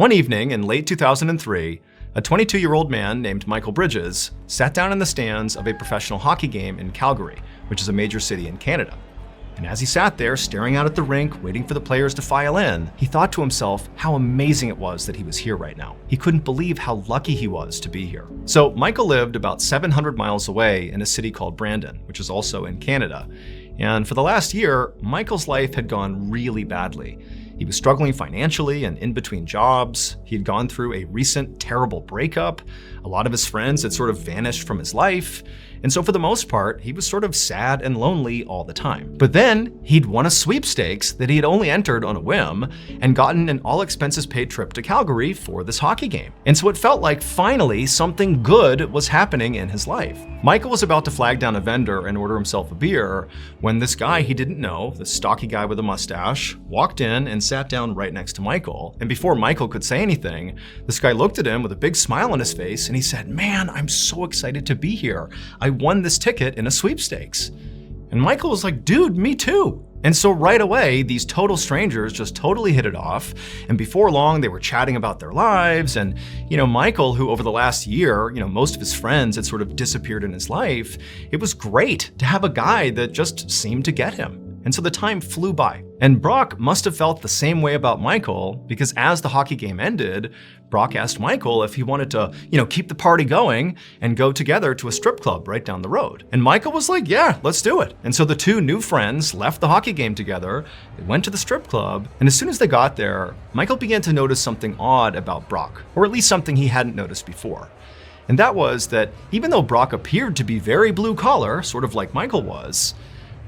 One evening in late 2003, a 22-year-old man named Michael Bridges sat down in the stands of a professional hockey game in Calgary, which is a major city in Canada. And as he sat there staring out at the rink, waiting for the players to file in, he thought to himself how amazing it was that he was here right now. He couldn't believe how lucky he was to be here. So Michael lived about 700 miles away in a city called Brandon, which is also in Canada. And for the last year, Michael's life had gone really badly. He was struggling financially and in between jobs. He had gone through a recent terrible breakup. A lot of his friends had sort of vanished from his life. And so for the most part, he was sort of sad and lonely all the time. But then he'd won a sweepstakes that he had only entered on a whim and gotten an all-expenses-paid trip to Calgary for this hockey game. And so it felt like finally something good was happening in his life. Michael was about to flag down a vendor and order himself a beer when this guy he didn't know, this stocky guy with a mustache, walked in and sat down right next to Michael. And before Michael could say anything, this guy looked at him with a big smile on his face and he said, "Man, I'm so excited to be here. I won this ticket in a sweepstakes." And Michael was like, "Dude, me too." And so right away, these total strangers just totally hit it off. And before long, they were chatting about their lives. And, Michael, who over the last year, most of his friends had sort of disappeared in his life, it was great to have a guy that just seemed to get him. And so the time flew by. And Brock must have felt the same way about Michael, because as the hockey game ended, Brock asked Michael if he wanted to, keep the party going and go together to a strip club right down the road. And Michael was like, "Yeah, let's do it." And so the two new friends left the hockey game together, they went to the strip club, and as soon as they got there, Michael began to notice something odd about Brock, or at least something he hadn't noticed before. And that was that even though Brock appeared to be very blue collar, sort of like Michael was,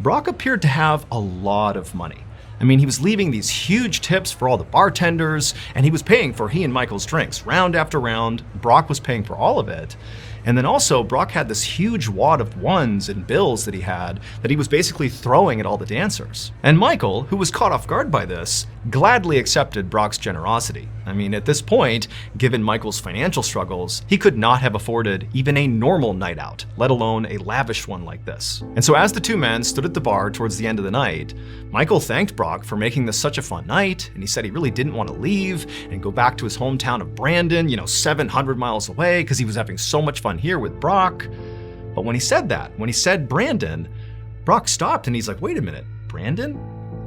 Brock appeared to have a lot of money. I mean, he was leaving these huge tips for all the bartenders, and he was paying for he and Michael's drinks round after round. Brock was paying for all of it. And then also, Brock had this huge wad of ones and bills that he was basically throwing at all the dancers. And Michael, who was caught off guard by this, gladly accepted Brock's generosity. I mean, at this point, given Michael's financial struggles, he could not have afforded even a normal night out, let alone a lavish one like this. And so as the two men stood at the bar towards the end of the night, Michael thanked Brock for making this such a fun night, and he said he really didn't want to leave and go back to his hometown of Brandon, 700 miles away, because he was having so much fun here with Brock. But when he said Brandon, Brock stopped and he's like, "Wait a minute, Brandon?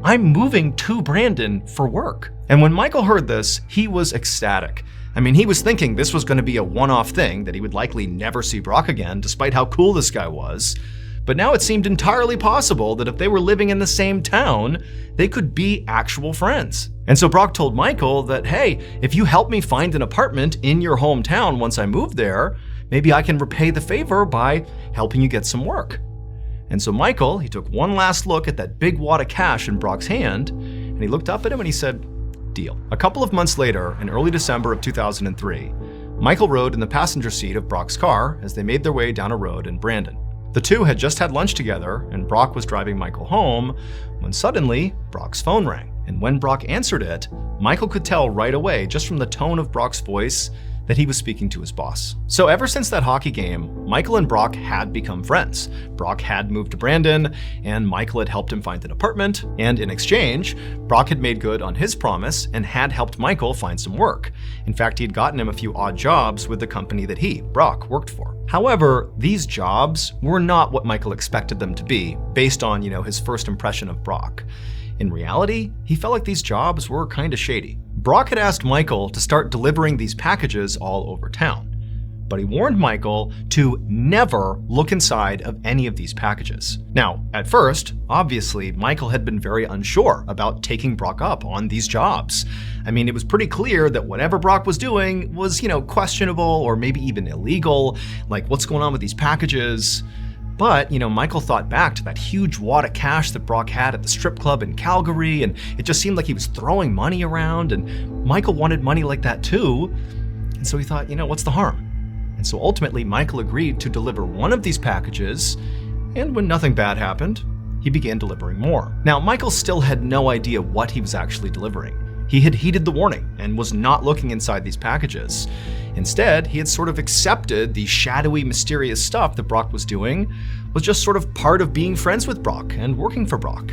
I'm moving to Brandon for work." And when Michael heard this, he was ecstatic. I mean, he was thinking this was going to be a one-off thing, that he would likely never see Brock again, despite how cool this guy was. But now it seemed entirely possible that if they were living in the same town, they could be actual friends. And so Brock told Michael that, "Hey, if you help me find an apartment in your hometown once I move there, maybe I can repay the favor by helping you get some work." And so Michael, he took one last look at that big wad of cash in Brock's hand, and he looked up at him and he said, "Deal." A couple of months later, in early December of 2003, Michael rode in the passenger seat of Brock's car as they made their way down a road in Brandon. The two had just had lunch together, and Brock was driving Michael home, when suddenly Brock's phone rang. And when Brock answered it, Michael could tell right away, just from the tone of Brock's voice, that he was speaking to his boss. So ever since that hockey game, Michael and Brock had become friends. Brock had moved to Brandon, and Michael had helped him find an apartment, and in exchange, Brock had made good on his promise and had helped Michael find some work. In fact, he had gotten him a few odd jobs with the company that he, Brock, worked for. However, these jobs were not what Michael expected them to be, based on, his first impression of Brock. In reality, he felt like these jobs were kind of shady. Brock had asked Michael to start delivering these packages all over town, but he warned Michael to never look inside of any of these packages. Now, at first, obviously, Michael had been very unsure about taking Brock up on these jobs. I mean, it was pretty clear that whatever Brock was doing was, questionable or maybe even illegal, like what's going on with these packages. But, Michael thought back to that huge wad of cash that Brock had at the strip club in Calgary, and it just seemed like he was throwing money around, and Michael wanted money like that too. And so he thought, what's the harm? And so ultimately, Michael agreed to deliver one of these packages, and when nothing bad happened, he began delivering more. Now, Michael still had no idea what he was actually delivering. He had heeded the warning and was not looking inside these packages. Instead, he had sort of accepted the shadowy, mysterious stuff that Brock was doing was just sort of part of being friends with Brock and working for Brock.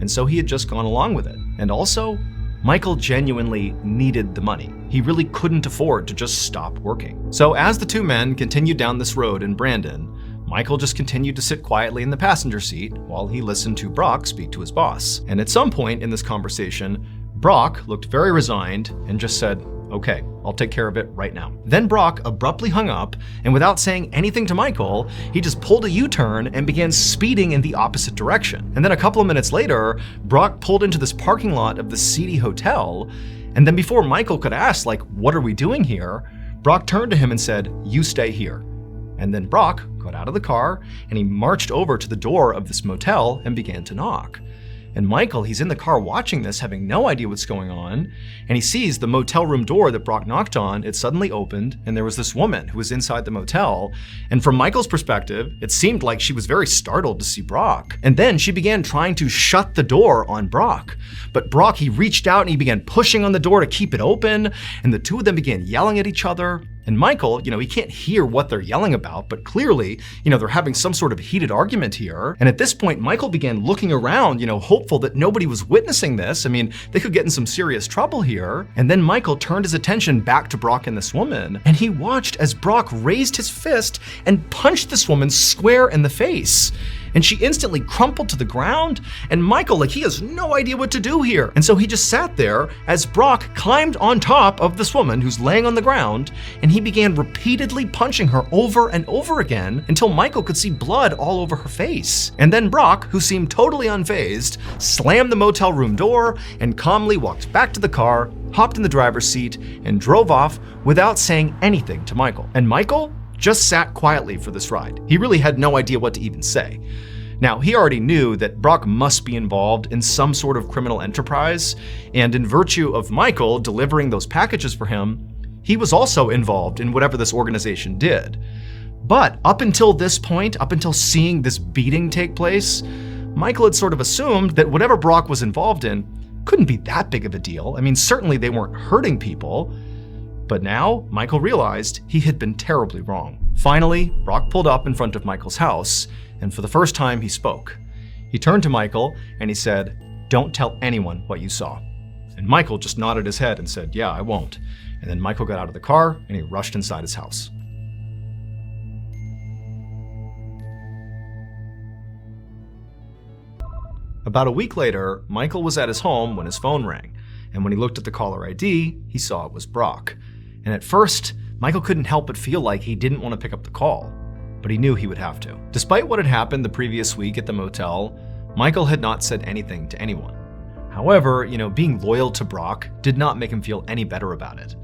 And so he had just gone along with it. And also, Michael genuinely needed the money. He really couldn't afford to just stop working. So as the two men continued down this road in Brandon, Michael just continued to sit quietly in the passenger seat while he listened to Brock speak to his boss. And at some point in this conversation, Brock looked very resigned and just said, "Okay, I'll take care of it right now." Then Brock abruptly hung up, and without saying anything to Michael, he just pulled a U-turn and began speeding in the opposite direction. And then a couple of minutes later, Brock pulled into this parking lot of the seedy hotel, and then before Michael could ask, like, "What are we doing here?" Brock turned to him and said, "You stay here." And then Brock got out of the car and he marched over to the door of this motel and began to knock. And Michael, he's in the car watching this, having no idea what's going on, and he sees the motel room door that Brock knocked on, it suddenly opened, and there was this woman who was inside the motel, and from Michael's perspective, it seemed like she was very startled to see Brock. And then she began trying to shut the door on Brock. But Brock, he reached out and he began pushing on the door to keep it open, and the two of them began yelling at each other. And Michael, he can't hear what they're yelling about, but clearly, they're having some sort of heated argument here. And at this point, Michael began looking around, hopeful that nobody was witnessing this. I mean, they could get in some serious trouble here. And then Michael turned his attention back to Brock and this woman, and he watched as Brock raised his fist and punched this woman square in the face. And she instantly crumpled to the ground, and Michael, he has no idea what to do here. And so he just sat there as Brock climbed on top of this woman who's laying on the ground, and he began repeatedly punching her over and over again until Michael could see blood all over her face. And then Brock, who seemed totally unfazed, slammed the motel room door and calmly walked back to the car, hopped in the driver's seat, and drove off without saying anything to Michael. And Michael just sat quietly for this ride. He really had no idea what to even say. Now, he already knew that Brock must be involved in some sort of criminal enterprise, and in virtue of Michael delivering those packages for him, he was also involved in whatever this organization did. But up until this point, up until seeing this beating take place, Michael had sort of assumed that whatever Brock was involved in couldn't be that big of a deal. I mean, certainly they weren't hurting people. But now, Michael realized he had been terribly wrong. Finally, Brock pulled up in front of Michael's house, and for the first time he spoke. He turned to Michael and he said, "Don't tell anyone what you saw." And Michael just nodded his head and said, "Yeah, I won't." And then Michael got out of the car and he rushed inside his house. About a week later, Michael was at his home when his phone rang, and when he looked at the caller ID, he saw it was Brock. And at first, Michael couldn't help but feel like he didn't want to pick up the call, but he knew he would have to. Despite what had happened the previous week at the motel, Michael had not said anything to anyone. However, being loyal to Brock did not make him feel any better about it.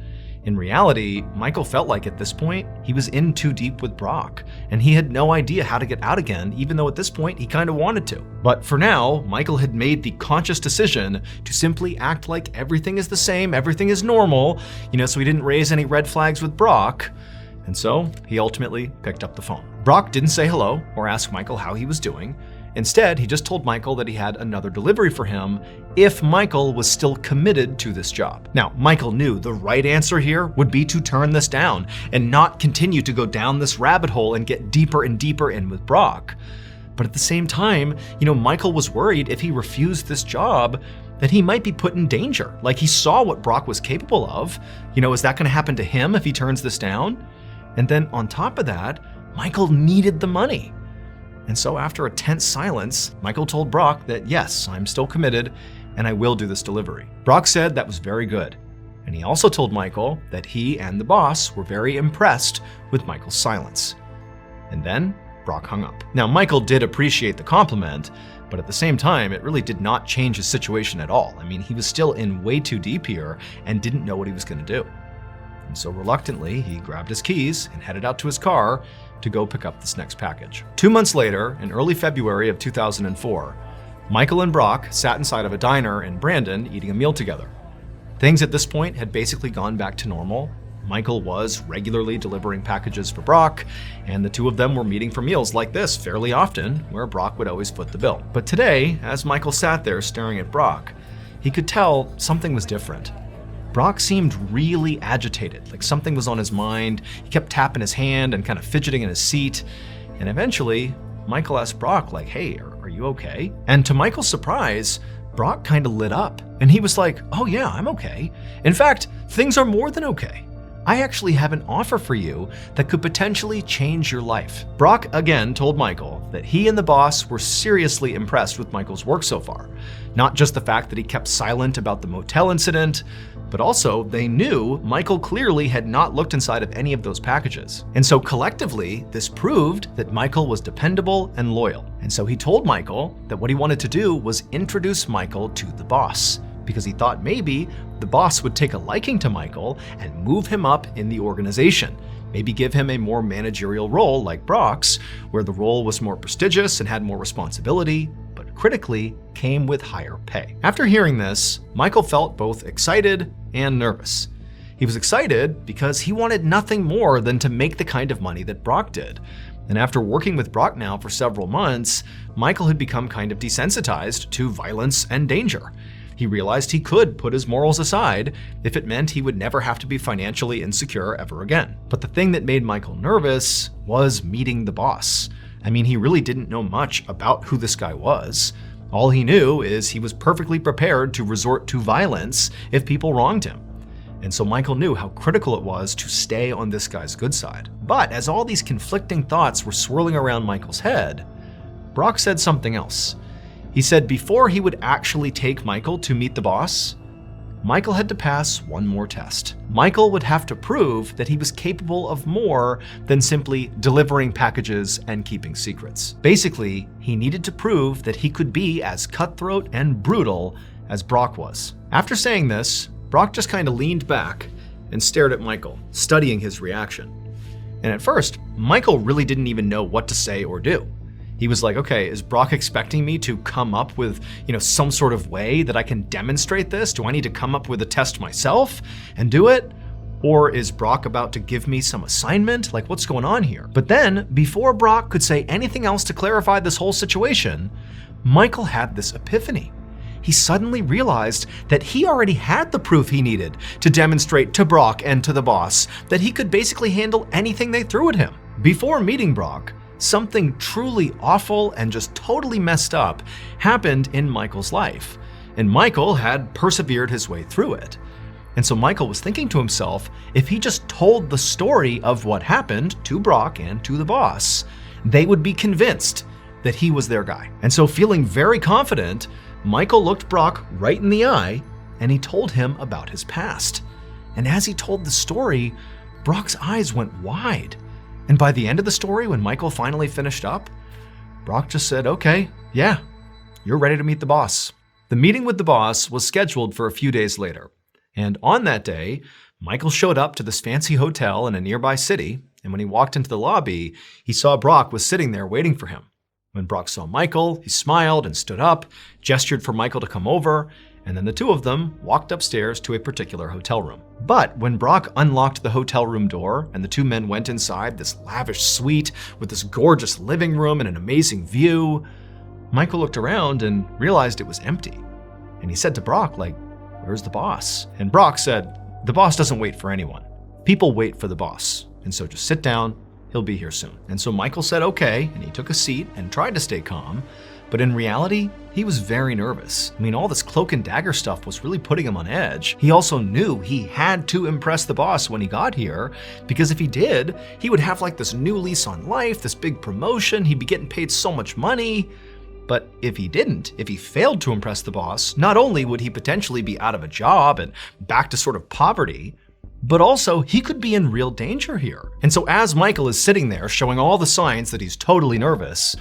In reality, Michael felt like at this point, he was in too deep with Brock, and he had no idea how to get out again, even though at this point he kind of wanted to. But for now, Michael had made the conscious decision to simply act like everything is the same, everything is normal, so he didn't raise any red flags with Brock. And so he ultimately picked up the phone. Brock didn't say hello or ask Michael how he was doing. Instead, he just told Michael that he had another delivery for him if Michael was still committed to this job. Now, Michael knew the right answer here would be to turn this down and not continue to go down this rabbit hole and get deeper and deeper in with Brock. But at the same time, Michael was worried if he refused this job that he might be put in danger. Like, he saw what Brock was capable of. Is that going to happen to him if he turns this down? And then on top of that, Michael needed the money. And so after a tense silence, Michael told Brock that yes, I'm still committed and I will do this delivery. Brock said that was very good. And he also told Michael that he and the boss were very impressed with Michael's silence. And then Brock hung up. Now, Michael did appreciate the compliment, but at the same time, it really did not change his situation at all. I mean, he was still in way too deep here and didn't know what he was going to do. And so reluctantly, he grabbed his keys and headed out to his car to go pick up this next package. 2 months later, in early February of 2004, Michael and Brock sat inside of a diner in Brandon eating a meal together. Things at this point had basically gone back to normal. Michael was regularly delivering packages for Brock, and the two of them were meeting for meals like this fairly often, where Brock would always foot the bill. But today, as Michael sat there staring at Brock, he could tell something was different. Brock seemed really agitated, like something was on his mind. He kept tapping his hand and kind of fidgeting in his seat. And eventually, Michael asked Brock, like, "Hey, are you okay?" And to Michael's surprise, Brock kind of lit up, and he was like, "Oh yeah, I'm okay. In fact, things are more than okay. I actually have an offer for you that could potentially change your life." Brock again told Michael that he and the boss were seriously impressed with Michael's work so far. Not just the fact that he kept silent about the motel incident, but also they knew Michael clearly had not looked inside of any of those packages. And so collectively, this proved that Michael was dependable and loyal. And so he told Michael that what he wanted to do was introduce Michael to the boss, because he thought maybe the boss would take a liking to Michael and move him up in the organization. Maybe give him a more managerial role like Brock's, where the role was more prestigious and had more responsibility, but critically came with higher pay. After hearing this, Michael felt both excited and nervous. He was excited because he wanted nothing more than to make the kind of money that Brock did. And after working with Brock now for several months, Michael had become kind of desensitized to violence and danger. He realized he could put his morals aside if it meant he would never have to be financially insecure ever again. But the thing that made Michael nervous was meeting the boss. I mean, he really didn't know much about who this guy was. All he knew is he was perfectly prepared to resort to violence if people wronged him. And so Michael knew how critical it was to stay on this guy's good side. But as all these conflicting thoughts were swirling around Michael's head, Brock said something else. He said before he would actually take Michael to meet the boss, Michael had to pass one more test. Michael would have to prove that he was capable of more than simply delivering packages and keeping secrets. Basically, he needed to prove that he could be as cutthroat and brutal as Brock was. After saying this, Brock just kind of leaned back and stared at Michael, studying his reaction. And at first, Michael really didn't even know what to say or do. He was like, okay, is Brock expecting me to come up with, some sort of way that I can demonstrate this? Do I need to come up with a test myself and do it? Or is Brock about to give me some assignment? Like, what's going on here? But then, before Brock could say anything else to clarify this whole situation, Michael had this epiphany. He suddenly realized that he already had the proof he needed to demonstrate to Brock and to the boss that he could basically handle anything they threw at him. Before meeting Brock, something truly awful and just totally messed up happened in Michael's life, and Michael had persevered his way through it. And so Michael was thinking to himself, if he just told the story of what happened to Brock and to the boss, they would be convinced that he was their guy. And so feeling very confident, Michael looked Brock right in the eye and he told him about his past. And as he told the story, Brock's eyes went wide. And by the end of the story, when Michael finally finished up, Brock just said, okay, yeah, you're ready to meet the boss. The meeting with the boss was scheduled for a few days later. And on that day, Michael showed up to this fancy hotel in a nearby city. And when he walked into the lobby, he saw Brock was sitting there waiting for him. When Brock saw Michael, he smiled and stood up, gestured for Michael to come over, and then the two of them walked upstairs to a particular hotel room. But when Brock unlocked the hotel room door and the two men went inside this lavish suite with this gorgeous living room and an amazing view, Michael looked around and realized it was empty. And he said to Brock, where's the boss? And Brock said, the boss doesn't wait for anyone. People wait for the boss. And so just sit down, he'll be here soon. And so Michael said okay, and he took a seat and tried to stay calm. But in reality, he was very nervous. I mean, all this cloak and dagger stuff was really putting him on edge. He also knew he had to impress the boss when he got here, because if he did, he would have this new lease on life, this big promotion, he'd be getting paid so much money. But if he didn't, if he failed to impress the boss, not only would he potentially be out of a job and back to sort of poverty, but also he could be in real danger here. And so as Michael is sitting there showing all the signs that he's totally nervous,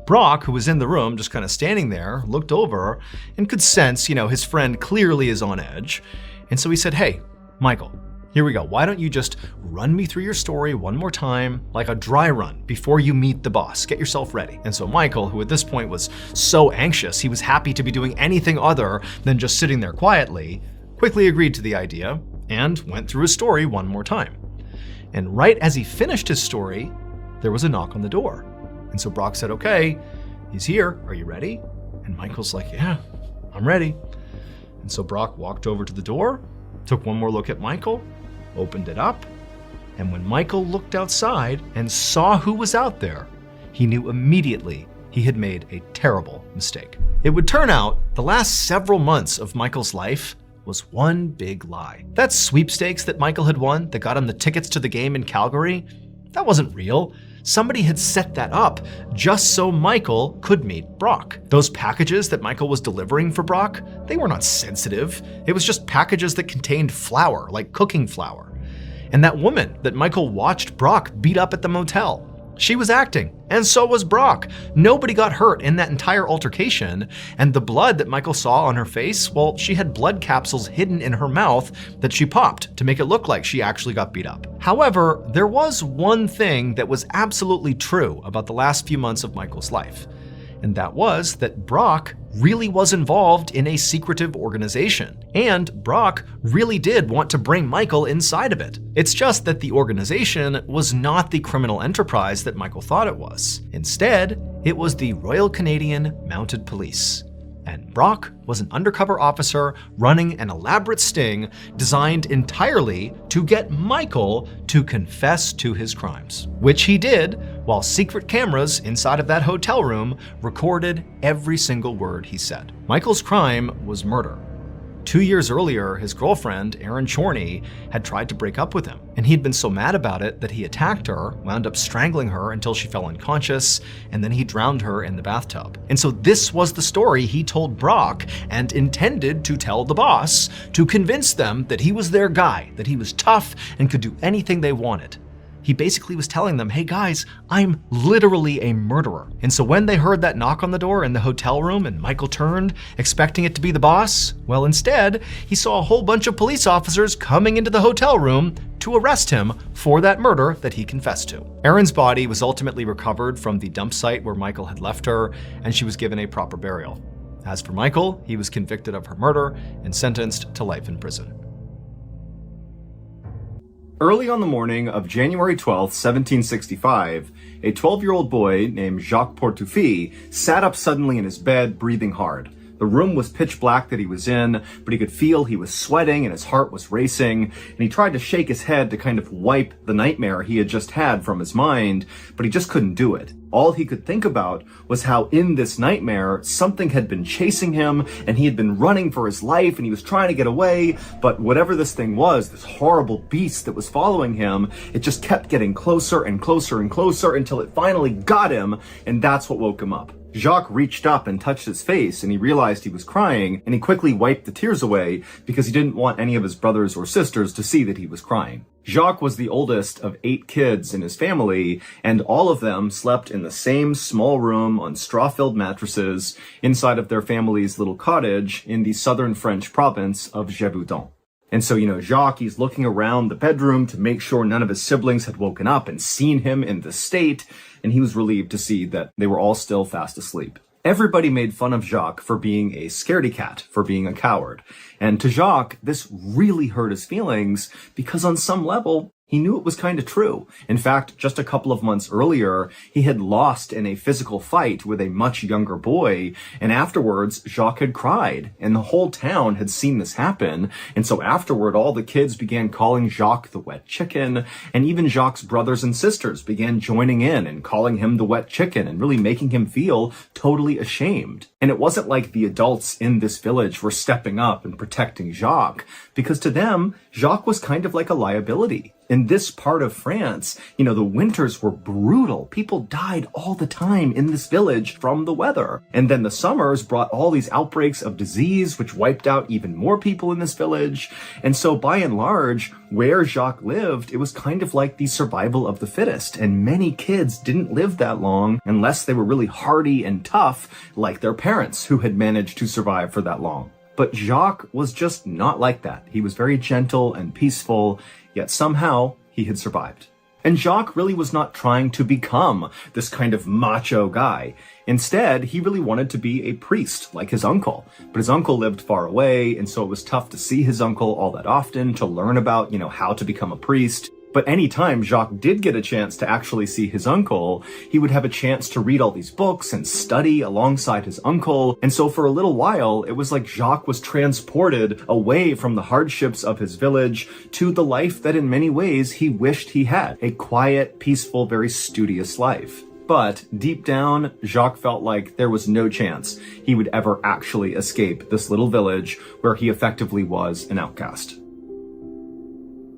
Brock, who was in the room just kind of standing there, looked over and could sense, his friend clearly is on edge. And so he said, hey, Michael, here we go. Why don't you just run me through your story one more time, like a dry run before you meet the boss. Get yourself ready. And so Michael, who at this point was so anxious, he was happy to be doing anything other than just sitting there quietly, quickly agreed to the idea and went through his story one more time. And right as he finished his story, there was a knock on the door. And so Brock said, okay, he's here. Are you ready? And Michael's like, yeah, I'm ready. And so Brock walked over to the door, took one more look at Michael, opened it up. And when Michael looked outside and saw who was out there, he knew immediately he had made a terrible mistake. It would turn out the last several months of Michael's life was one big lie. That sweepstakes that Michael had won that got him the tickets to the game in Calgary, that wasn't real. Somebody had set that up just so Michael could meet Brock. Those packages that Michael was delivering for Brock, they were not sensitive. It was just packages that contained flour, like cooking flour. And that woman that Michael watched Brock beat up at the motel, she was acting, and so was Brock. Nobody got hurt in that entire altercation, and the blood that Michael saw on her face, well, she had blood capsules hidden in her mouth that she popped to make it look like she actually got beat up. However, there was one thing that was absolutely true about the last few months of Michael's life, and that was that Brock really was involved in a secretive organization, and Brock really did want to bring Michael inside of it. It's just that the organization was not the criminal enterprise that Michael thought it was. Instead, it was the Royal Canadian Mounted Police. And Brock was an undercover officer running an elaborate sting designed entirely to get Michael to confess to his crimes, which he did while secret cameras inside of that hotel room recorded every single word he said. Michael's crime was murder. 2 years earlier, his girlfriend, Erin Chorney, had tried to break up with him, and he'd been so mad about it that he attacked her, wound up strangling her until she fell unconscious, and then he drowned her in the bathtub. And so this was the story he told Brock and intended to tell the boss to convince them that he was their guy, that he was tough and could do anything they wanted. He basically was telling them, hey guys, I'm literally a murderer. And so when they heard that knock on the door in the hotel room and Michael turned, expecting it to be the boss, well, instead, he saw a whole bunch of police officers coming into the hotel room to arrest him for that murder that he confessed to. Erin's body was ultimately recovered from the dump site where Michael had left her, and she was given a proper burial. As for Michael, he was convicted of her murder and sentenced to life in prison. Early on the morning of January 12, 1765, a 12-year-old boy named Jacques Portufis sat up suddenly in his bed, breathing hard. The room was pitch black that he was in, but he could feel he was sweating and his heart was racing, and he tried to shake his head to kind of wipe the nightmare he had just had from his mind, but he just couldn't do it. All he could think about was how in this nightmare, something had been chasing him, and he had been running for his life, and he was trying to get away, but whatever this thing was, this horrible beast that was following him, it just kept getting closer and closer and closer until it finally got him, and that's what woke him up. Jacques reached up and touched his face, and he realized he was crying, and he quickly wiped the tears away because he didn't want any of his brothers or sisters to see that he was crying. Jacques was the oldest of 8 kids in his family, and all of them slept in the same small room on straw-filled mattresses inside of their family's little cottage in the southern French province of Gévaudan. And so, Jacques, he's looking around the bedroom to make sure none of his siblings had woken up and seen him in this state, and he was relieved to see that they were all still fast asleep. Everybody made fun of Jacques for being a scaredy cat, for being a coward. And to Jacques, this really hurt his feelings because on some level, he knew it was kind of true. In fact, just a couple of months earlier, he had lost in a physical fight with a much younger boy, and afterwards, Jacques had cried, and the whole town had seen this happen, and so afterward, all the kids began calling Jacques the wet chicken, and even Jacques' brothers and sisters began joining in and calling him the wet chicken, and really making him feel totally ashamed. And it wasn't like the adults in this village were stepping up and protecting Jacques, because to them, Jacques was kind of like a liability. In this part of France, the winters were brutal. People died all the time in this village from the weather. And then the summers brought all these outbreaks of disease, which wiped out even more people in this village. And so by and large, where Jacques lived, it was kind of like the survival of the fittest. And many kids didn't live that long unless they were really hardy and tough, like their parents who had managed to survive for that long. But Jacques was just not like that. He was very gentle and peaceful, yet somehow he had survived. And Jacques really was not trying to become this kind of macho guy. Instead, he really wanted to be a priest like his uncle. But his uncle lived far away, and so it was tough to see his uncle all that often, to learn about, how to become a priest. But anytime Jacques did get a chance to actually see his uncle, he would have a chance to read all these books and study alongside his uncle. And so for a little while, it was like Jacques was transported away from the hardships of his village to the life that in many ways he wished he had. A quiet, peaceful, very studious life. But deep down, Jacques felt like there was no chance he would ever actually escape this little village where he effectively was an outcast.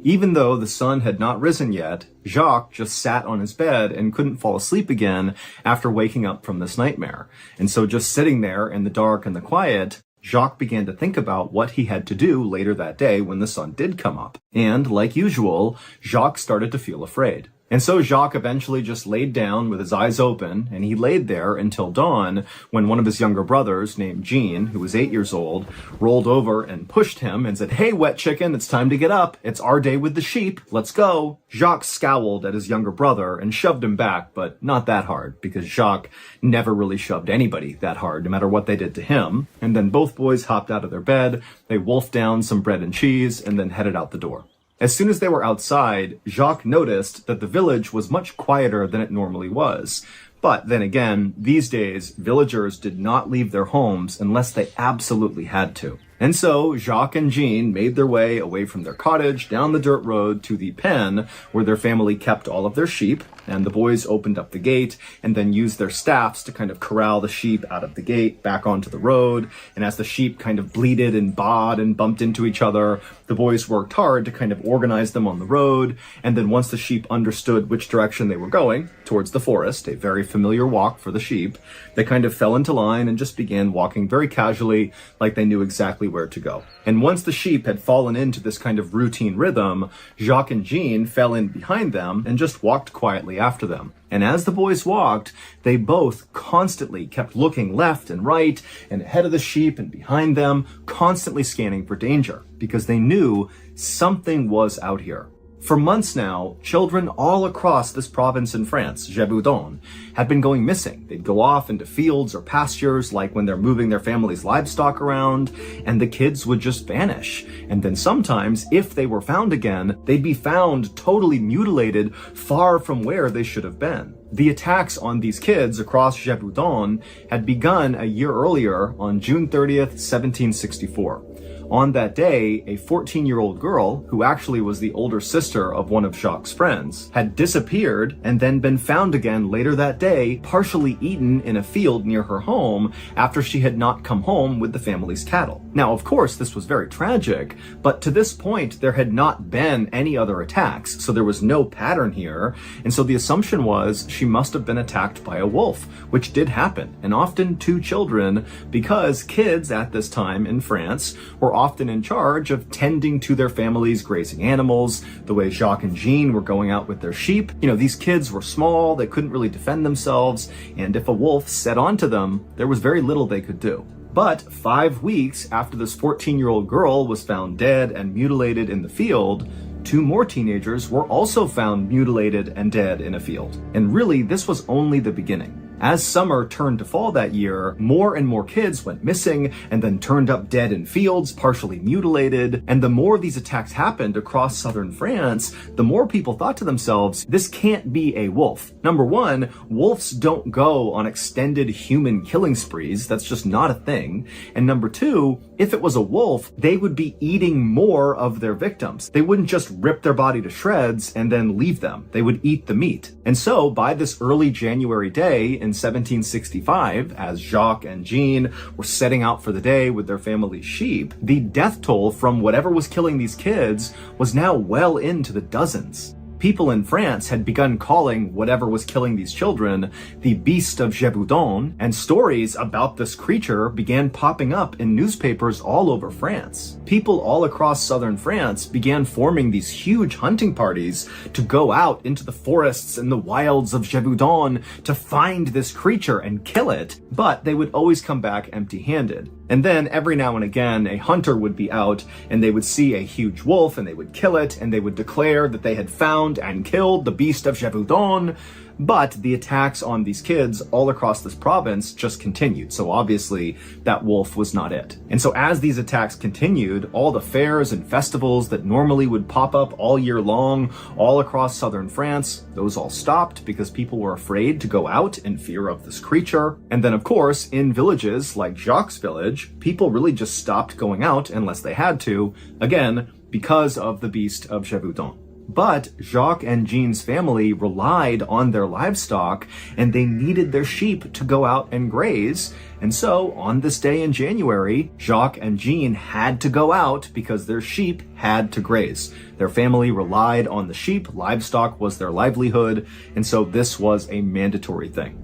Even though the sun had not risen yet, Jacques just sat on his bed and couldn't fall asleep again after waking up from this nightmare. And so just sitting there in the dark and the quiet, Jacques began to think about what he had to do later that day when the sun did come up. And like usual, Jacques started to feel afraid. And so Jacques eventually just laid down with his eyes open, and he laid there until dawn when one of his younger brothers, named Jean, who was 8 years old, rolled over and pushed him and said, "Hey, wet chicken, it's time to get up. It's our day with the sheep. Let's go." Jacques scowled at his younger brother and shoved him back, but not that hard, because Jacques never really shoved anybody that hard, no matter what they did to him. And then both boys hopped out of their bed, they wolfed down some bread and cheese, and then headed out the door. As soon as they were outside, Jacques noticed that the village was much quieter than it normally was. But then again, these days, villagers did not leave their homes unless they absolutely had to. And so Jacques and Jean made their way away from their cottage down the dirt road to the pen where their family kept all of their sheep, and the boys opened up the gate and then used their staffs to kind of corral the sheep out of the gate back onto the road. And as the sheep kind of bleated and baaed and bumped into each other, the boys worked hard to kind of organize them on the road. And then once the sheep understood which direction they were going, towards the forest, a very familiar walk for the sheep, they kind of fell into line and just began walking very casually, like they knew exactly where to go. And once the sheep had fallen into this kind of routine rhythm, Jacques and Jean fell in behind them and just walked quietly after them. And as the boys walked, they both constantly kept looking left and right and ahead of the sheep and behind them, constantly scanning for danger, because they knew something was out here. For months now, children all across this province in France, Gévaudan, had been going missing. They'd go off into fields or pastures, like when they're moving their family's livestock around, and the kids would just vanish. And then sometimes, if they were found again, they'd be found totally mutilated, far from where they should have been. The attacks on these kids across Gévaudan had begun a year earlier on June 30th, 1764. On that day, a 14-year-old girl, who actually was the older sister of one of Jacques' friends, had disappeared and then been found again later that day, partially eaten in a field near her home after she had not come home with the family's cattle. Now, of course, this was very tragic, but to this point, there had not been any other attacks, so there was no pattern here, and so the assumption was she must have been attacked by a wolf, which did happen, and often two children, because kids at this time in France were often in charge of tending to their family's grazing animals, the way Jacques and Jean were going out with their sheep. You know, these kids were small, they couldn't really defend themselves, and if a wolf set onto them, there was very little they could do. But 5 weeks after this 14-year-old girl was found dead and mutilated in the field, 2 more teenagers were also found mutilated and dead in a field. And really, this was only the beginning. As summer turned to fall that year, more and more kids went missing and then turned up dead in fields, partially mutilated. And the more these attacks happened across southern France, the more people thought to themselves, this can't be a wolf. Number one, wolves don't go on extended human killing sprees. That's just not a thing. And number two, if it was a wolf, they would be eating more of their victims. They wouldn't just rip their body to shreds and then leave them. They would eat the meat. And so by this early January day in 1765, as Jacques and Jean were setting out for the day with their family's sheep, the death toll from whatever was killing these kids was now well into the dozens. People in France had begun calling whatever was killing these children the Beast of Gévaudan, and stories about this creature began popping up in newspapers all over France. People all across southern France began forming these huge hunting parties to go out into the forests and the wilds of Gévaudan to find this creature and kill it, but they would always come back empty-handed. And then every now and again, a hunter would be out and they would see a huge wolf and they would kill it and they would declare that they had found and killed the Beast of Gévaudan. But the attacks on these kids all across this province just continued. So obviously that wolf was not it. And so as these attacks continued, all the fairs and festivals that normally would pop up all year long all across southern France, those all stopped because people were afraid to go out in fear of this creature. And then of course, in villages like Jacques' village, people really just stopped going out unless they had to, again, because of the Beast of Gévaudan. But Jacques and Jean's family relied on their livestock, and they needed their sheep to go out and graze. And so, on this day in January, Jacques and Jean had to go out because their sheep had to graze. Their family relied on the sheep, livestock was their livelihood, and so this was a mandatory thing.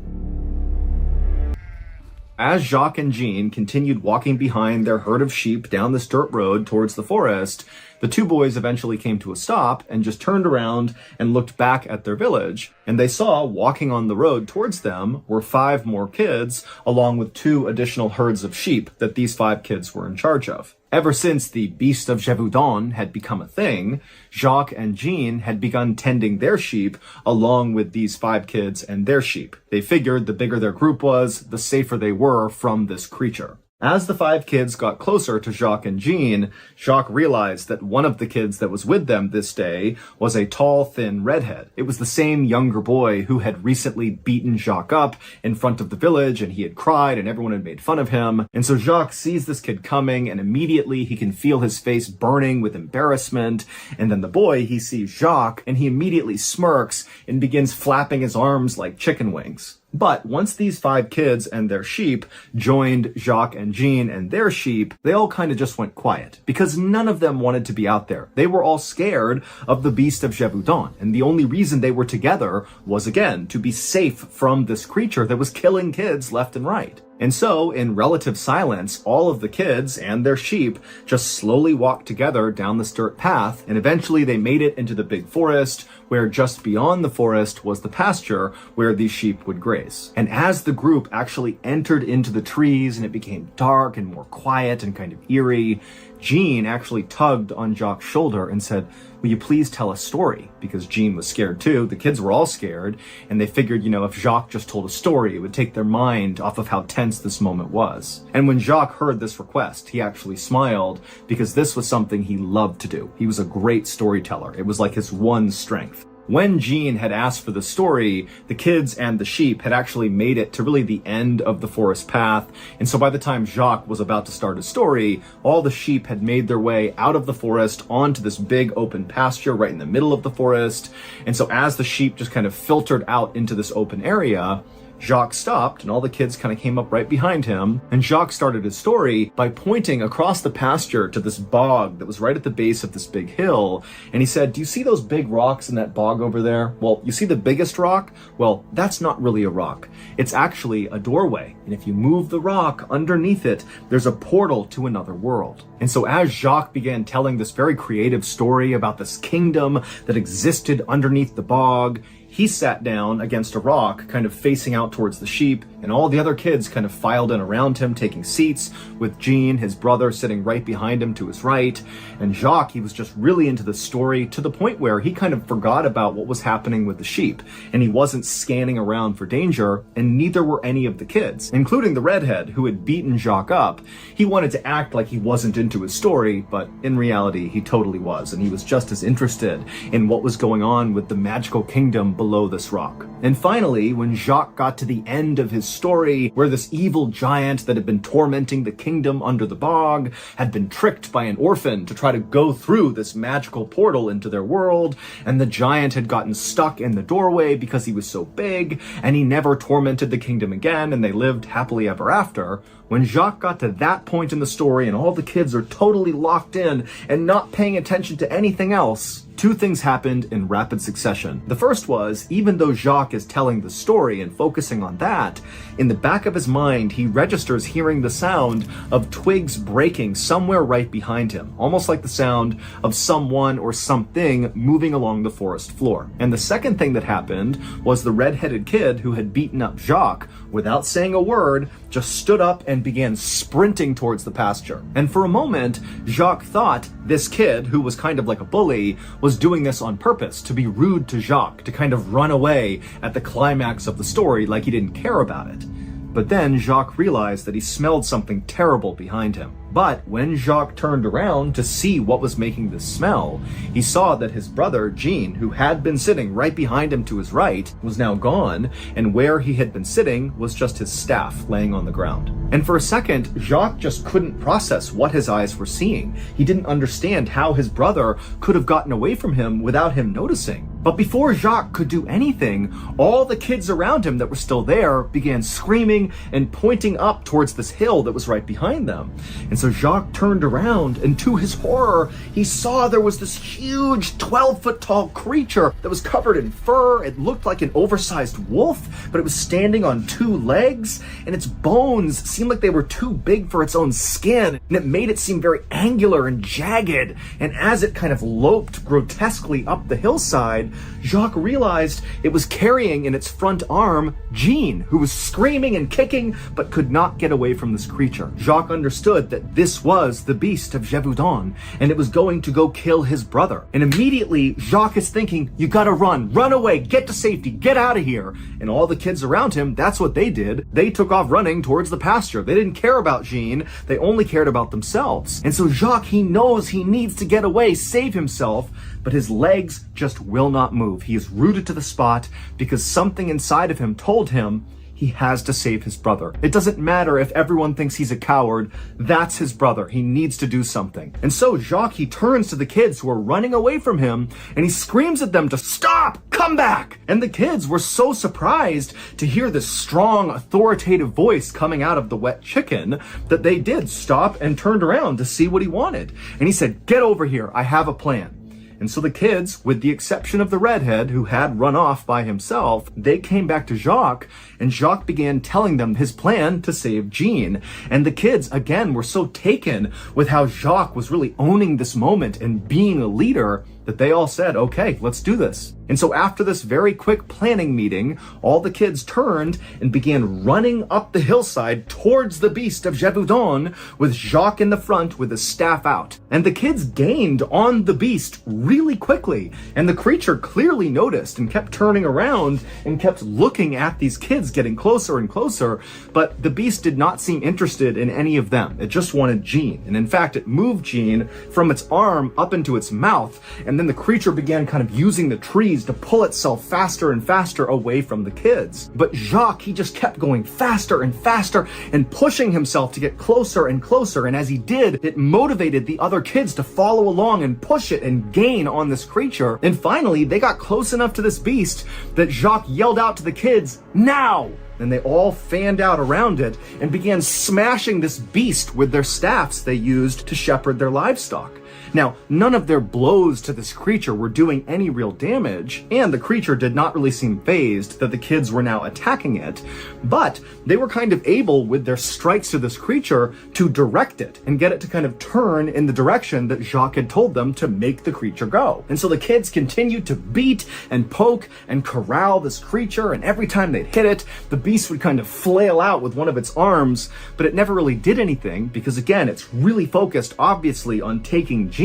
As Jacques and Jean continued walking behind their herd of sheep down this dirt road towards the forest, the two boys eventually came to a stop and just turned around and looked back at their village, and they saw walking on the road towards them were 5 more kids, along with 2 additional herds of sheep that these 5 kids were in charge of. Ever since the Beast of Gévaudan had become a thing, Jacques and Jean had begun tending their sheep along with these 5 kids and their sheep. They figured the bigger their group was, the safer they were from this creature. As the 5 kids got closer to Jacques and Jean, Jacques realized that one of the kids that was with them this day was a tall, thin redhead. It was the same younger boy who had recently beaten Jacques up in front of the village, and he had cried and everyone had made fun of him. And so Jacques sees this kid coming, and immediately he can feel his face burning with embarrassment. And then the boy, he sees Jacques, and he immediately smirks and begins flapping his arms like chicken wings. But once these 5 kids and their sheep joined Jacques and Jean and their sheep, they all kind of just went quiet because none of them wanted to be out there. They were all scared of the Beast of Gévaudan, and the only reason they were together was, again, to be safe from this creature that was killing kids left and right. And so, in relative silence, all of the kids and their sheep just slowly walked together down this dirt path, and eventually they made it into the big forest, where just beyond the forest was the pasture where these sheep would graze. And as the group actually entered into the trees and it became dark and more quiet and kind of eerie, Jean actually tugged on Jacques' shoulder and said, "Will you please tell a story?" Because Jean was scared too. The kids were all scared, and they figured, if Jacques just told a story, it would take their mind off of how tense this moment was. And when Jacques heard this request, he actually smiled because this was something he loved to do. He was a great storyteller. It was like his one strength. When Jean had asked for the story, the kids and the sheep had actually made it to really the end of the forest path, and so by the time Jacques was about to start his story, all the sheep had made their way out of the forest onto this big open pasture right in the middle of the forest. And so as the sheep just kind of filtered out into this open area, Jacques stopped, and all the kids kind of came up right behind him, and Jacques started his story by pointing across the pasture to this bog that was right at the base of this big hill, and he said, "Do you see those big rocks in that bog over there? Well, you see the biggest rock? Well, that's not really a rock. It's actually a doorway, and if you move the rock underneath it, there's a portal to another world." And so as Jacques began telling this very creative story about this kingdom that existed underneath the bog, he sat down against a rock, kind of facing out towards the sheep, and all the other kids kind of filed in around him, taking seats, with Jean, his brother, sitting right behind him to his right. And Jacques, he was just really into the story to the point where he kind of forgot about what was happening with the sheep, and he wasn't scanning around for danger, and neither were any of the kids, including the redhead who had beaten Jacques up. He wanted to act like he wasn't into his story, but in reality, he totally was, and he was just as interested in what was going on with the magical kingdom below this rock. And finally, when Jacques got to the end of his story, where this evil giant that had been tormenting the kingdom under the bog had been tricked by an orphan to try to go through this magical portal into their world, and the giant had gotten stuck in the doorway because he was so big, and he never tormented the kingdom again, and they lived happily ever after. When Jacques got to that point in the story and all the kids are totally locked in and not paying attention to anything else, 2 things happened in rapid succession. The first was, even though Jacques is telling the story and focusing on that, in the back of his mind, he registers hearing the sound of twigs breaking somewhere right behind him, almost like the sound of someone or something moving along the forest floor. And the second thing that happened was the red-headed kid who had beaten up Jacques, without saying a word, just stood up and began sprinting towards the pasture. And for a moment, Jacques thought this kid, who was kind of like a bully, was doing this on purpose, to be rude to Jacques, to kind of run away at the climax of the story like he didn't care about it. But then Jacques realized that he smelled something terrible behind him. But when Jacques turned around to see what was making this smell, he saw that his brother, Jean, who had been sitting right behind him to his right, was now gone, and where he had been sitting was just his staff laying on the ground. And for a second, Jacques just couldn't process what his eyes were seeing. He didn't understand how his brother could have gotten away from him without him noticing. But before Jacques could do anything, all the kids around him that were still there began screaming and pointing up towards this hill that was right behind them. And so Jacques turned around, and to his horror, he saw there was this huge 12-foot tall creature that was covered in fur. It looked like an oversized wolf, but it was standing on two legs, and its bones seemed like they were too big for its own skin, and it made it seem very angular and jagged. And as it kind of loped grotesquely up the hillside, Jacques realized it was carrying in its front arm Jean, who was screaming and kicking but could not get away from this creature. Jacques understood that this was the beast of Gévaudan, and it was going to go kill his brother. And immediately Jacques is thinking, you gotta run away, get to safety, get out of here. And all the kids around him, that's what they did. They took off running towards the pasture. They didn't care about Jean, they only cared about themselves. And so Jacques, he knows he needs to get away, save himself, but his legs just will not move. He is rooted to the spot because something inside of him told him he has to save his brother. It doesn't matter if everyone thinks he's a coward. That's his brother. He needs to do something. And so Jacques, he turns to the kids who are running away from him, and he screams at them to stop, come back. And the kids were so surprised to hear this strong, authoritative voice coming out of the wet chicken that they did stop and turned around to see what he wanted. And he said, get over here. I have a plan. And so the kids, with the exception of the redhead who had run off by himself, they came back to Jacques, and Jacques began telling them his plan to save Jean. And the kids, again, were so taken with how Jacques was really owning this moment and being a leader that they all said, okay, let's do this. And so after this very quick planning meeting, all the kids turned and began running up the hillside towards the beast of Gévaudan, with Jacques in the front with his staff out. And the kids gained on the beast really quickly, and the creature clearly noticed and kept turning around and kept looking at these kids getting closer and closer, but the beast did not seem interested in any of them. It just wanted Jean. And in fact, it moved Jean from its arm up into its mouth, and then the creature began kind of using the trees to pull itself faster and faster away from the kids. But Jacques, he just kept going faster and faster and pushing himself to get closer and closer. And as he did, it motivated the other kids to follow along and push it and gain on this creature. And finally, they got close enough to this beast that Jacques yelled out to the kids, now! And they all fanned out around it and began smashing this beast with their staffs they used to shepherd their livestock. Now, none of their blows to this creature were doing any real damage, and the creature did not really seem fazed that the kids were now attacking it, but they were kind of able, with their strikes to this creature, to direct it and get it to kind of turn in the direction that Jacques had told them to make the creature go. And so the kids continued to beat and poke and corral this creature, and every time they'd hit it, the beast would kind of flail out with one of its arms, but it never really did anything because, again, it's really focused, obviously, on taking Jean.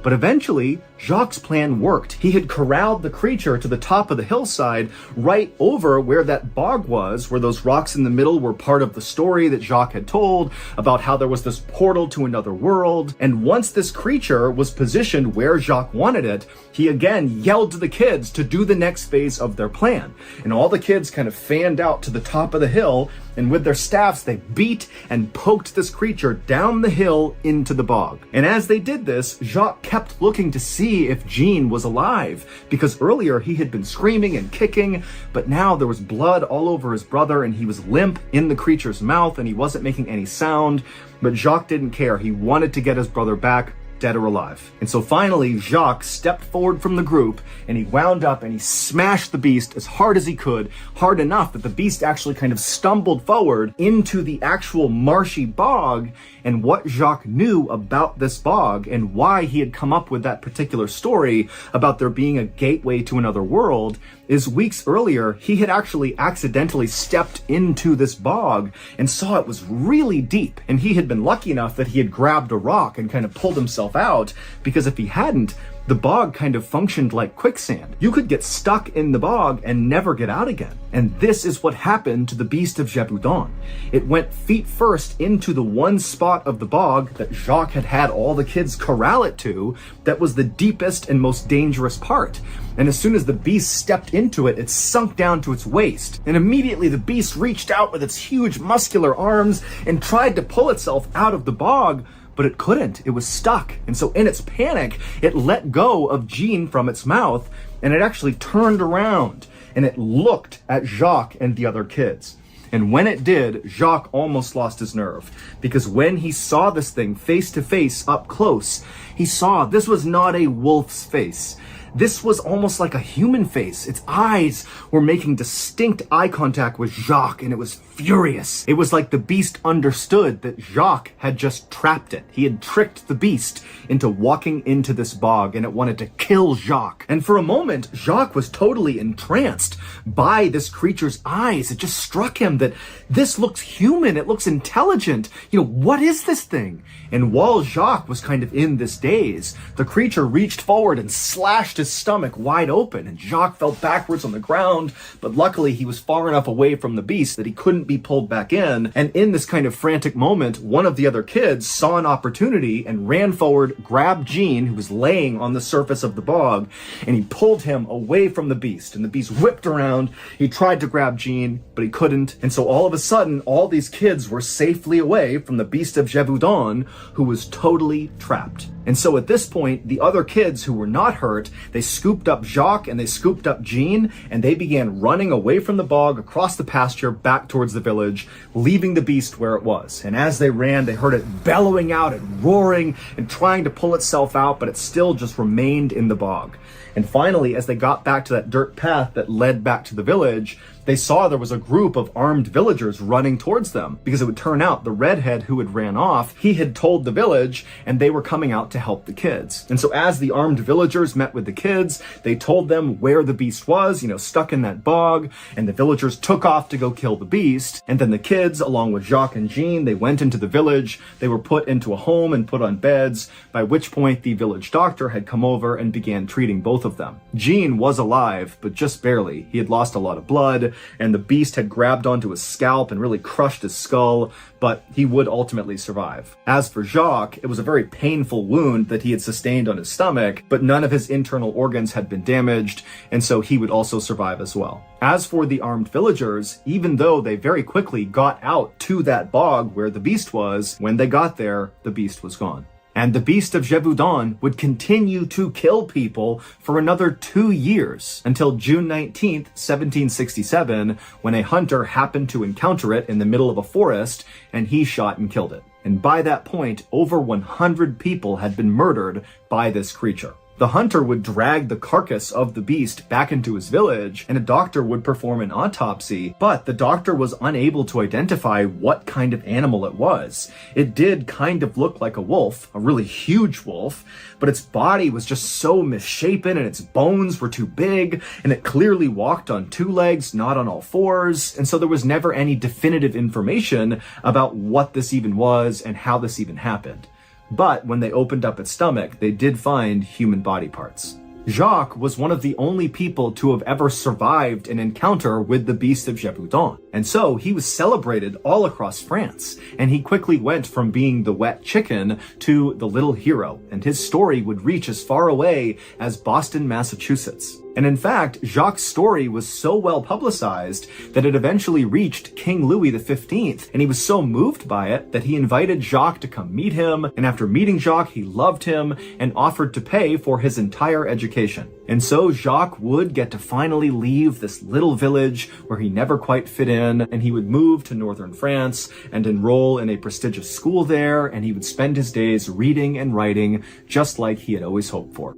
But eventually, Jacques' plan worked. He had corralled the creature to the top of the hillside, right over where that bog was, where those rocks in the middle were part of the story that Jacques had told about how there was this portal to another world. And once this creature was positioned where Jacques wanted it, he again yelled to the kids to do the next phase of their plan. And all the kids kind of fanned out to the top of the hill, and with their staffs, they beat and poked this creature down the hill into the bog. And as they did this, Jacques kept looking to see if Jean was alive, because earlier he had been screaming and kicking, but now there was blood all over his brother, and he was limp in the creature's mouth, and he wasn't making any sound. But Jacques didn't care. He wanted to get his brother back, dead or alive. And so finally, Jacques stepped forward from the group, and he wound up and he smashed the beast as hard as he could, hard enough that the beast actually kind of stumbled forward into the actual marshy bog. And what Jacques knew about this bog and why he had come up with that particular story about there being a gateway to another world is weeks earlier, he had actually accidentally stepped into this bog and saw it was really deep. And he had been lucky enough that he had grabbed a rock and kind of pulled himself out, because if he hadn't, The bog kind of functioned like quicksand. You could get stuck in the bog and never get out again. And this is what happened to the beast of Gévaudan. It went feet first into the one spot of the bog that Jacques had had all the kids corral it to, that was the deepest and most dangerous part. And as soon as the beast stepped into it, it sunk down to its waist. And immediately the beast reached out with its huge muscular arms and tried to pull itself out of the bog, but it couldn't. It was stuck. And so in its panic, it let go of Jean from its mouth, and it actually turned around and it looked at Jacques and the other kids. And when it did, Jacques almost lost his nerve, because when he saw this thing face to face up close, he saw this was not a wolf's face. This was almost like a human face. Its eyes were making distinct eye contact with Jacques, and it was furious. It was like the beast understood that Jacques had just trapped it. He had tricked the beast into walking into this bog, and it wanted to kill Jacques. And for a moment, Jacques was totally entranced by this creature's eyes. It just struck him that this looks human. It looks intelligent. What is this thing? And while Jacques was kind of in this daze, the creature reached forward and slashed his stomach wide open, and Jacques fell backwards on the ground, but luckily he was far enough away from the beast that he couldn't be pulled back in. And in this kind of frantic moment, one of the other kids saw an opportunity and ran forward, grabbed Jean, who was laying on the surface of the bog, and he pulled him away from the beast. And the beast whipped around. He tried to grab Jean, but he couldn't. And so all of a sudden, all these kids were safely away from the beast of Gévaudan, who was totally trapped. And so at this point, the other kids who were not hurt, they scooped up Jacques and they scooped up Jean, and they began running away from the bog across the pasture back towards the village, leaving the beast where it was. And as they ran, they heard it bellowing out and roaring and trying to pull itself out, but it still just remained in the bog. And finally, as they got back to that dirt path that led back to the village, they saw there was a group of armed villagers running towards them, because it would turn out the redhead who had ran off, he had told the village, and they were coming out to help the kids. And so as the armed villagers met with the kids, they told them where the beast was, stuck in that bog, and the villagers took off to go kill the beast. And then the kids, along with Jacques and Jean, they went into the village. They were put into a home and put on beds, by which point the village doctor had come over and began treating both of them. Jean was alive, but just barely. He had lost a lot of blood, and the beast had grabbed onto his scalp and really crushed his skull, but he would ultimately survive. As for Jacques, it was a very painful wound that he had sustained on his stomach, but none of his internal organs had been damaged, and so he would also survive as well. As for the armed villagers, even though they very quickly got out to that bog where the beast was, when they got there, the beast was gone. And the beast of Gévaudan would continue to kill people for another 2 years, until June 19th, 1767, when a hunter happened to encounter it in the middle of a forest, and he shot and killed it. And by that point, over 100 people had been murdered by this creature. The hunter would drag the carcass of the beast back into his village, and a doctor would perform an autopsy, but the doctor was unable to identify what kind of animal it was. It did kind of look like a wolf, a really huge wolf, but its body was just so misshapen and its bones were too big, and it clearly walked on 2 legs, not on all 4s, and so there was never any definitive information about what this even was and how this even happened. But when they opened up its stomach, they did find human body parts. Jacques was one of the only people to have ever survived an encounter with the beast of Gévaudan. And so he was celebrated all across France, and he quickly went from being the wet chicken to the little hero, and his story would reach as far away as Boston, Massachusetts. And in fact, Jacques' story was so well publicized that it eventually reached King Louis XV, and he was so moved by it that he invited Jacques to come meet him, and after meeting Jacques, he loved him and offered to pay for his entire education. And so Jacques would get to finally leave this little village where he never quite fit in, and he would move to northern France and enroll in a prestigious school there, and he would spend his days reading and writing just like he had always hoped for.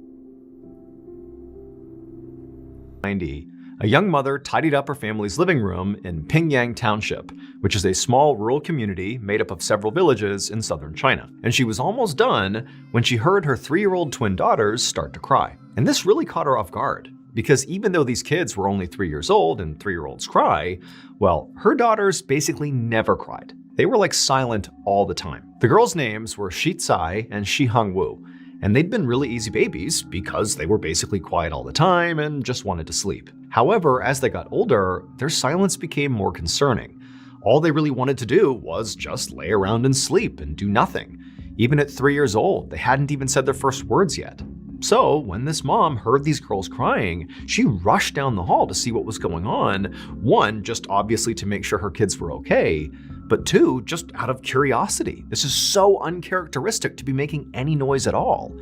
A young mother tidied up her family's living room in Pingyang Township, which is a small rural community made up of several villages in southern China. And she was almost done when she heard her 3-year-old twin daughters start to cry. And this really caught her off guard, because even though these kids were only 3 years old and 3-year-olds cry, well, her daughters basically never cried. They were like silent all the time. The girls' names were Shi Tsai and Shi Hongwu. And they'd been really easy babies because they were basically quiet all the time and just wanted to sleep. However, as they got older, their silence became more concerning. All they really wanted to do was just lay around and sleep and do nothing. Even at 3 years old, they hadn't even said their first words yet. So when this mom heard these girls crying, she rushed down the hall to see what was going on. One, just obviously to make sure her kids were okay, but two, just out of curiosity. This is so uncharacteristic to be making any noise at all.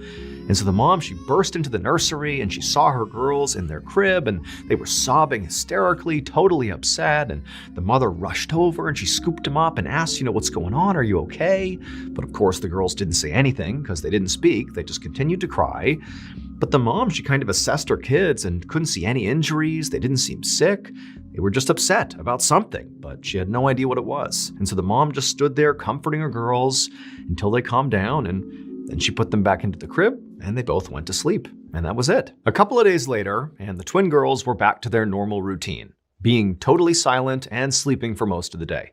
And so the mom, she burst into the nursery and she saw her girls in their crib and they were sobbing hysterically, totally upset. And the mother rushed over and she scooped them up and asked, what's going on? Are you okay? But of course the girls didn't say anything because they didn't speak. They just continued to cry. But the mom, she kind of assessed her kids and couldn't see any injuries. They didn't seem sick. They were just upset about something, but she had no idea what it was. And so the mom just stood there comforting her girls until they calmed down, and then she put them back into the crib and they both went to sleep. And that was it. A couple of days later, and the twin girls were back to their normal routine, being totally silent and sleeping for most of the day.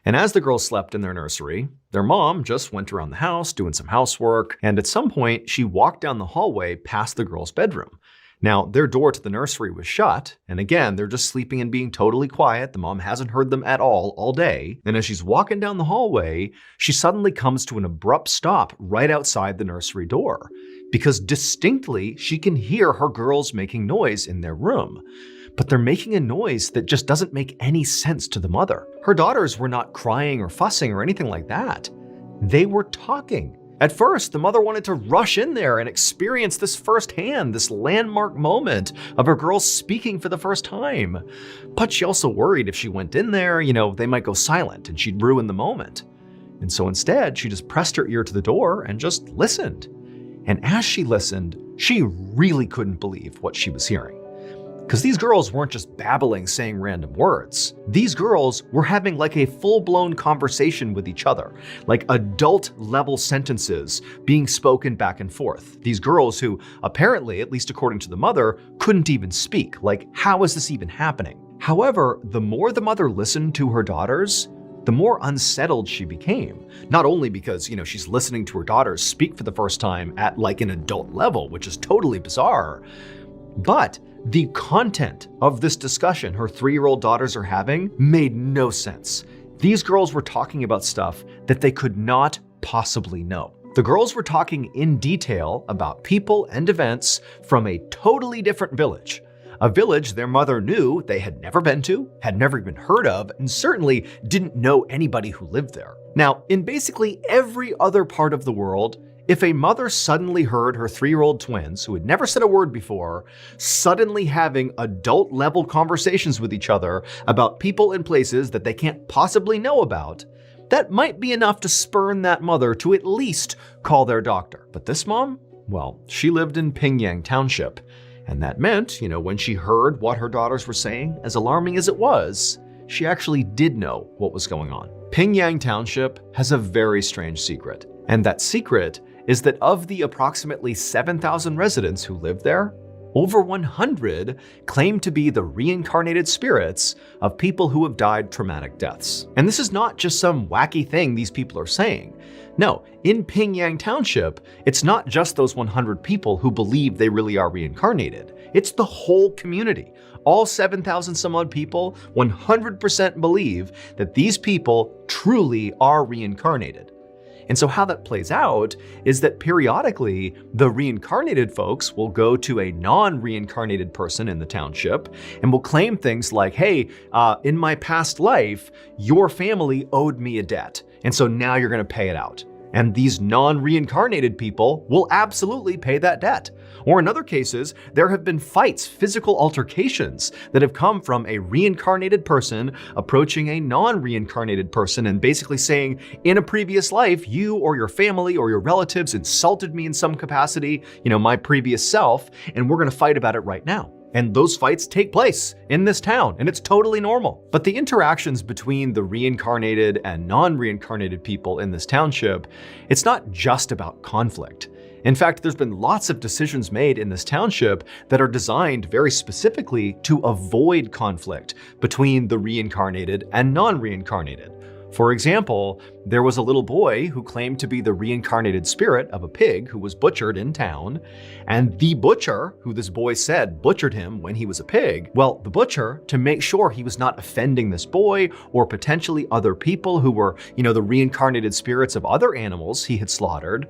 And as the girls slept in their nursery, their mom just went around the house doing some housework, and at some point she walked down the hallway past the girls' bedroom. Now, their door to the nursery was shut, and again, they're just sleeping and being totally quiet. The mom hasn't heard them at all day. And as she's walking down the hallway, she suddenly comes to an abrupt stop right outside the nursery door, because distinctly she can hear her girls making noise in their room. But they're making a noise that just doesn't make any sense to the mother. Her daughters were not crying or fussing or anything like that. They were talking. At first, the mother wanted to rush in there and experience this firsthand, this landmark moment of her girls speaking for the first time. But she also worried if she went in there, they might go silent and she'd ruin the moment. And so instead, she just pressed her ear to the door and just listened. And as she listened, she really couldn't believe what she was hearing. Because these girls weren't just babbling, saying random words. These girls were having like a full-blown conversation with each other, like adult-level sentences being spoken back and forth. These girls who apparently, at least according to the mother, couldn't even speak. Like, how is this even happening? However, the more the mother listened to her daughters, the more unsettled she became. Not only because, she's listening to her daughters speak for the first time at like an adult level, which is totally bizarre, but the content of this discussion her 3-year-old daughters are having made no sense. These girls were talking about stuff that they could not possibly know. The girls were talking in detail about people and events from a totally different village. A village their mother knew they had never been to, had never even heard of, and certainly didn't know anybody who lived there. Now, in basically every other part of the world, if a mother suddenly heard her 3-year-old twins, who had never said a word before, suddenly having adult-level conversations with each other about people and places that they can't possibly know about, that might be enough to spurn that mother to at least call their doctor. But this mom, well, she lived in Pingyang Township, and that meant, when she heard what her daughters were saying, as alarming as it was, she actually did know what was going on. Pingyang Township has a very strange secret, and that secret is that of the approximately 7,000 residents who live there, over 100 claim to be the reincarnated spirits of people who have died traumatic deaths. And this is not just some wacky thing these people are saying. No, in Pingyang Township, it's not just those 100 people who believe they really are reincarnated. It's the whole community. All 7,000 some odd people 100% believe that these people truly are reincarnated. And so how that plays out is that periodically, the reincarnated folks will go to a non-reincarnated person in the township and will claim things like, hey, in my past life, your family owed me a debt, and so now you're going to pay it out. And these non-reincarnated people will absolutely pay that debt. Or in other cases, there have been fights, physical altercations that have come from a reincarnated person approaching a non-reincarnated person and basically saying, in a previous life, you or your family or your relatives insulted me in some capacity, my previous self, and we're going to fight about it right now. And those fights take place in this town, and it's totally normal. But the interactions between the reincarnated and non-reincarnated people in this township, it's not just about conflict. In fact, there's been lots of decisions made in this township that are designed very specifically to avoid conflict between the reincarnated and non-reincarnated. For example, there was a little boy who claimed to be the reincarnated spirit of a pig who was butchered in town, and the butcher, who this boy said butchered him when he was a pig, well, the butcher, to make sure he was not offending this boy or potentially other people who were, the reincarnated spirits of other animals he had slaughtered,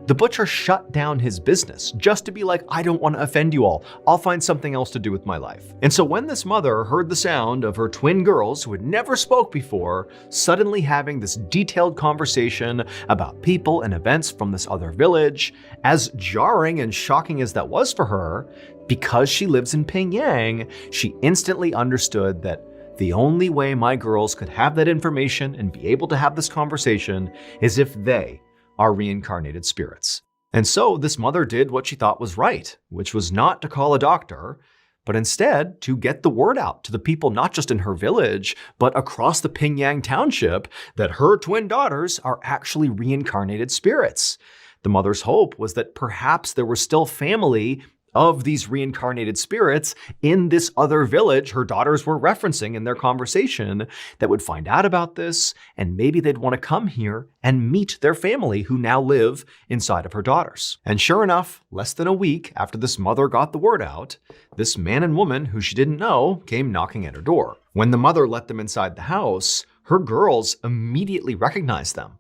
the butcher shut down his business just to be like, I don't want to offend you all. I'll find something else to do with my life. And so when this mother heard the sound of her twin girls who had never spoke before, suddenly having this detailed conversation about people and events from this other village, as jarring and shocking as that was for her, because she lives in Pyongyang, she instantly understood that the only way my girls could have that information and be able to have this conversation is if they are reincarnated spirits. And so this mother did what she thought was right, which was not to call a doctor, but instead to get the word out to the people not just in her village, but across the Pyongyang township that her twin daughters are actually reincarnated spirits. The mother's hope was that perhaps there was still family of these reincarnated spirits in this other village her daughters were referencing in their conversation that would find out about this, and maybe they'd want to come here and meet their family who now live inside of her daughters. And sure enough, less than a week after this mother got the word out, this man and woman who she didn't know came knocking at her door. When the mother let them inside the house, her girls immediately recognized them.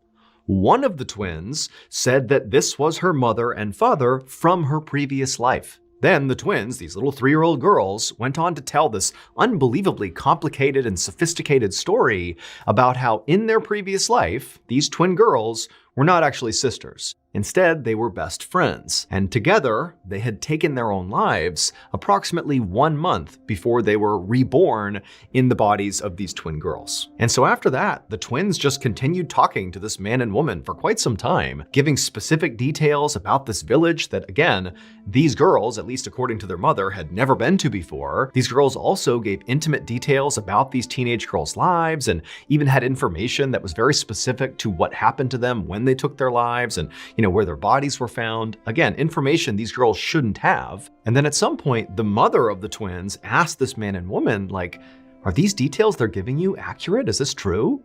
One of the twins said that this was her mother and father from her previous life. Then the twins, these little 3-year-old girls, went on to tell this unbelievably complicated and sophisticated story about how in their previous life, these twin girls were not actually sisters. Instead, they were best friends, and together they had taken their own lives approximately 1 month before they were reborn in the bodies of these twin girls. And so after that, the twins just continued talking to this man and woman for quite some time, giving specific details about this village that, again, these girls, at least according to their mother, had never been to before. These girls also gave intimate details about these teenage girls' lives and even had information that was very specific to what happened to them when they took their lives and, where their bodies were found. Again, information these girls shouldn't have. And then at some point, the mother of the twins asked this man and woman, like, are these details they're giving you accurate? Is this true?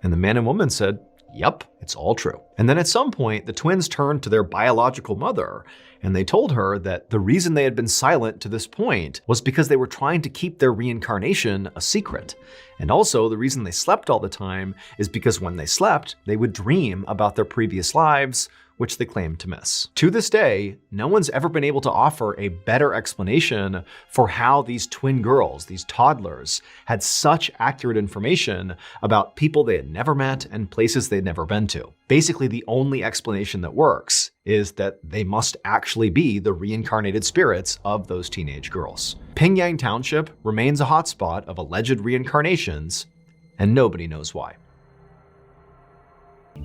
And the man and woman said, yep, it's all true. And then at some point, the twins turned to their biological mother and they told her that the reason they had been silent to this point was because they were trying to keep their reincarnation a secret. And also the reason they slept all the time is because when they slept, they would dream about their previous lives, which they claimed to miss. To this day, no one's ever been able to offer a better explanation for how these twin girls, these toddlers, had such accurate information about people they had never met and places they'd never been to. Basically, the only explanation that works is that they must actually be the reincarnated spirits of those teenage girls. Pyongyang Township remains a hotspot of alleged reincarnations, and nobody knows why.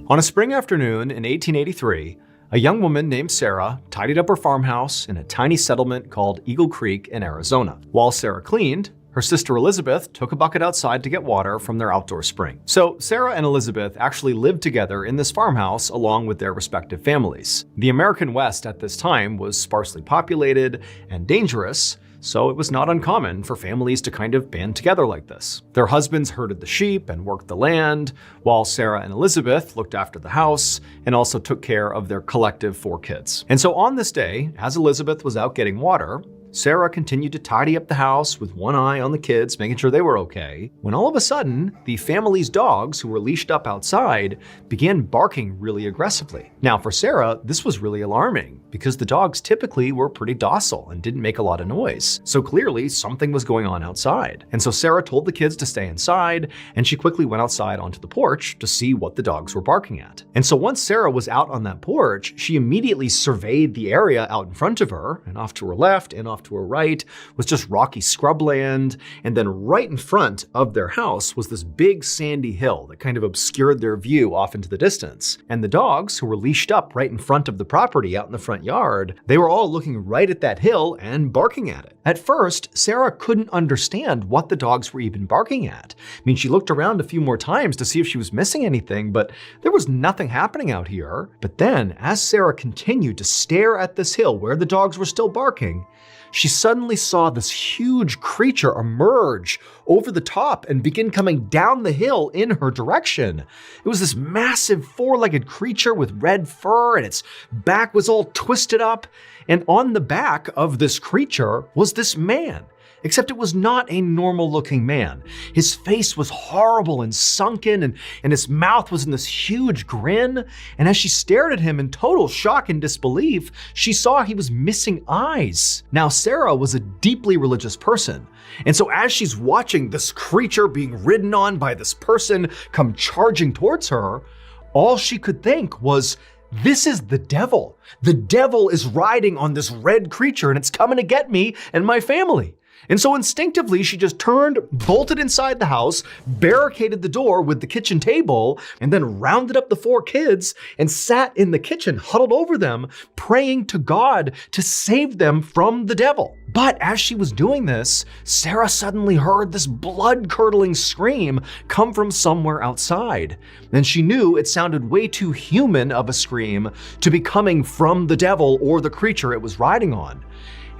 On a spring afternoon in 1883, a young woman named Sarah tidied up her farmhouse in a tiny settlement called Eagle Creek in Arizona. While Sarah cleaned, her sister Elizabeth took a bucket outside to get water from their outdoor spring. So Sarah and Elizabeth actually lived together in this farmhouse along with their respective families. The American West at this time was sparsely populated and dangerous, so it was not uncommon for families to kind of band together like this. Their husbands herded the sheep and worked the land, while Sarah and Elizabeth looked after the house and also took care of their collective 4 kids. And so on this day, as Elizabeth was out getting water, Sarah continued to tidy up the house with one eye on the kids, making sure they were okay, when all of a sudden, the family's dogs, who were leashed up outside, began barking really aggressively. Now, for Sarah, this was really alarming because the dogs typically were pretty docile and didn't make a lot of noise. So clearly, something was going on outside. And so Sarah told the kids to stay inside, and she quickly went outside onto the porch to see what the dogs were barking at. And so once Sarah was out on that porch, she immediately surveyed the area out in front of her, and off to her left and off to her right was just rocky scrubland, and then right in front of their house was this big sandy hill that kind of obscured their view off into the distance. And the dogs, who were leashed up right in front of the property out in the front yard, they were all looking right at that hill and barking at it. At first, Sarah couldn't understand what the dogs were even barking at. I mean, she looked around a few more times to see if she was missing anything, but there was nothing happening out here. But then, as Sarah continued to stare at this hill where the dogs were still barking, she suddenly saw this huge creature emerge over the top and begin coming down the hill in her direction. It was this massive four-legged creature with red fur, and its back was all twisted up. And on the back of this creature was this man. Except it was not a normal-looking man. His face was horrible and sunken, and his mouth was in this huge grin. And as she stared at him in total shock and disbelief, she saw he was missing eyes. Now, Sarah was a deeply religious person. And so as she's watching this creature being ridden on by this person come charging towards her, all she could think was, this is the devil. The devil is riding on this red creature, and it's coming to get me and my family. And so instinctively, she just turned, bolted inside the house, barricaded the door with the kitchen table, and then rounded up the 4 kids and sat in the kitchen, huddled over them, praying to God to save them from the devil. But as she was doing this, Sarah suddenly heard this blood-curdling scream come from somewhere outside. And she knew it sounded way too human of a scream to be coming from the devil or the creature it was riding on.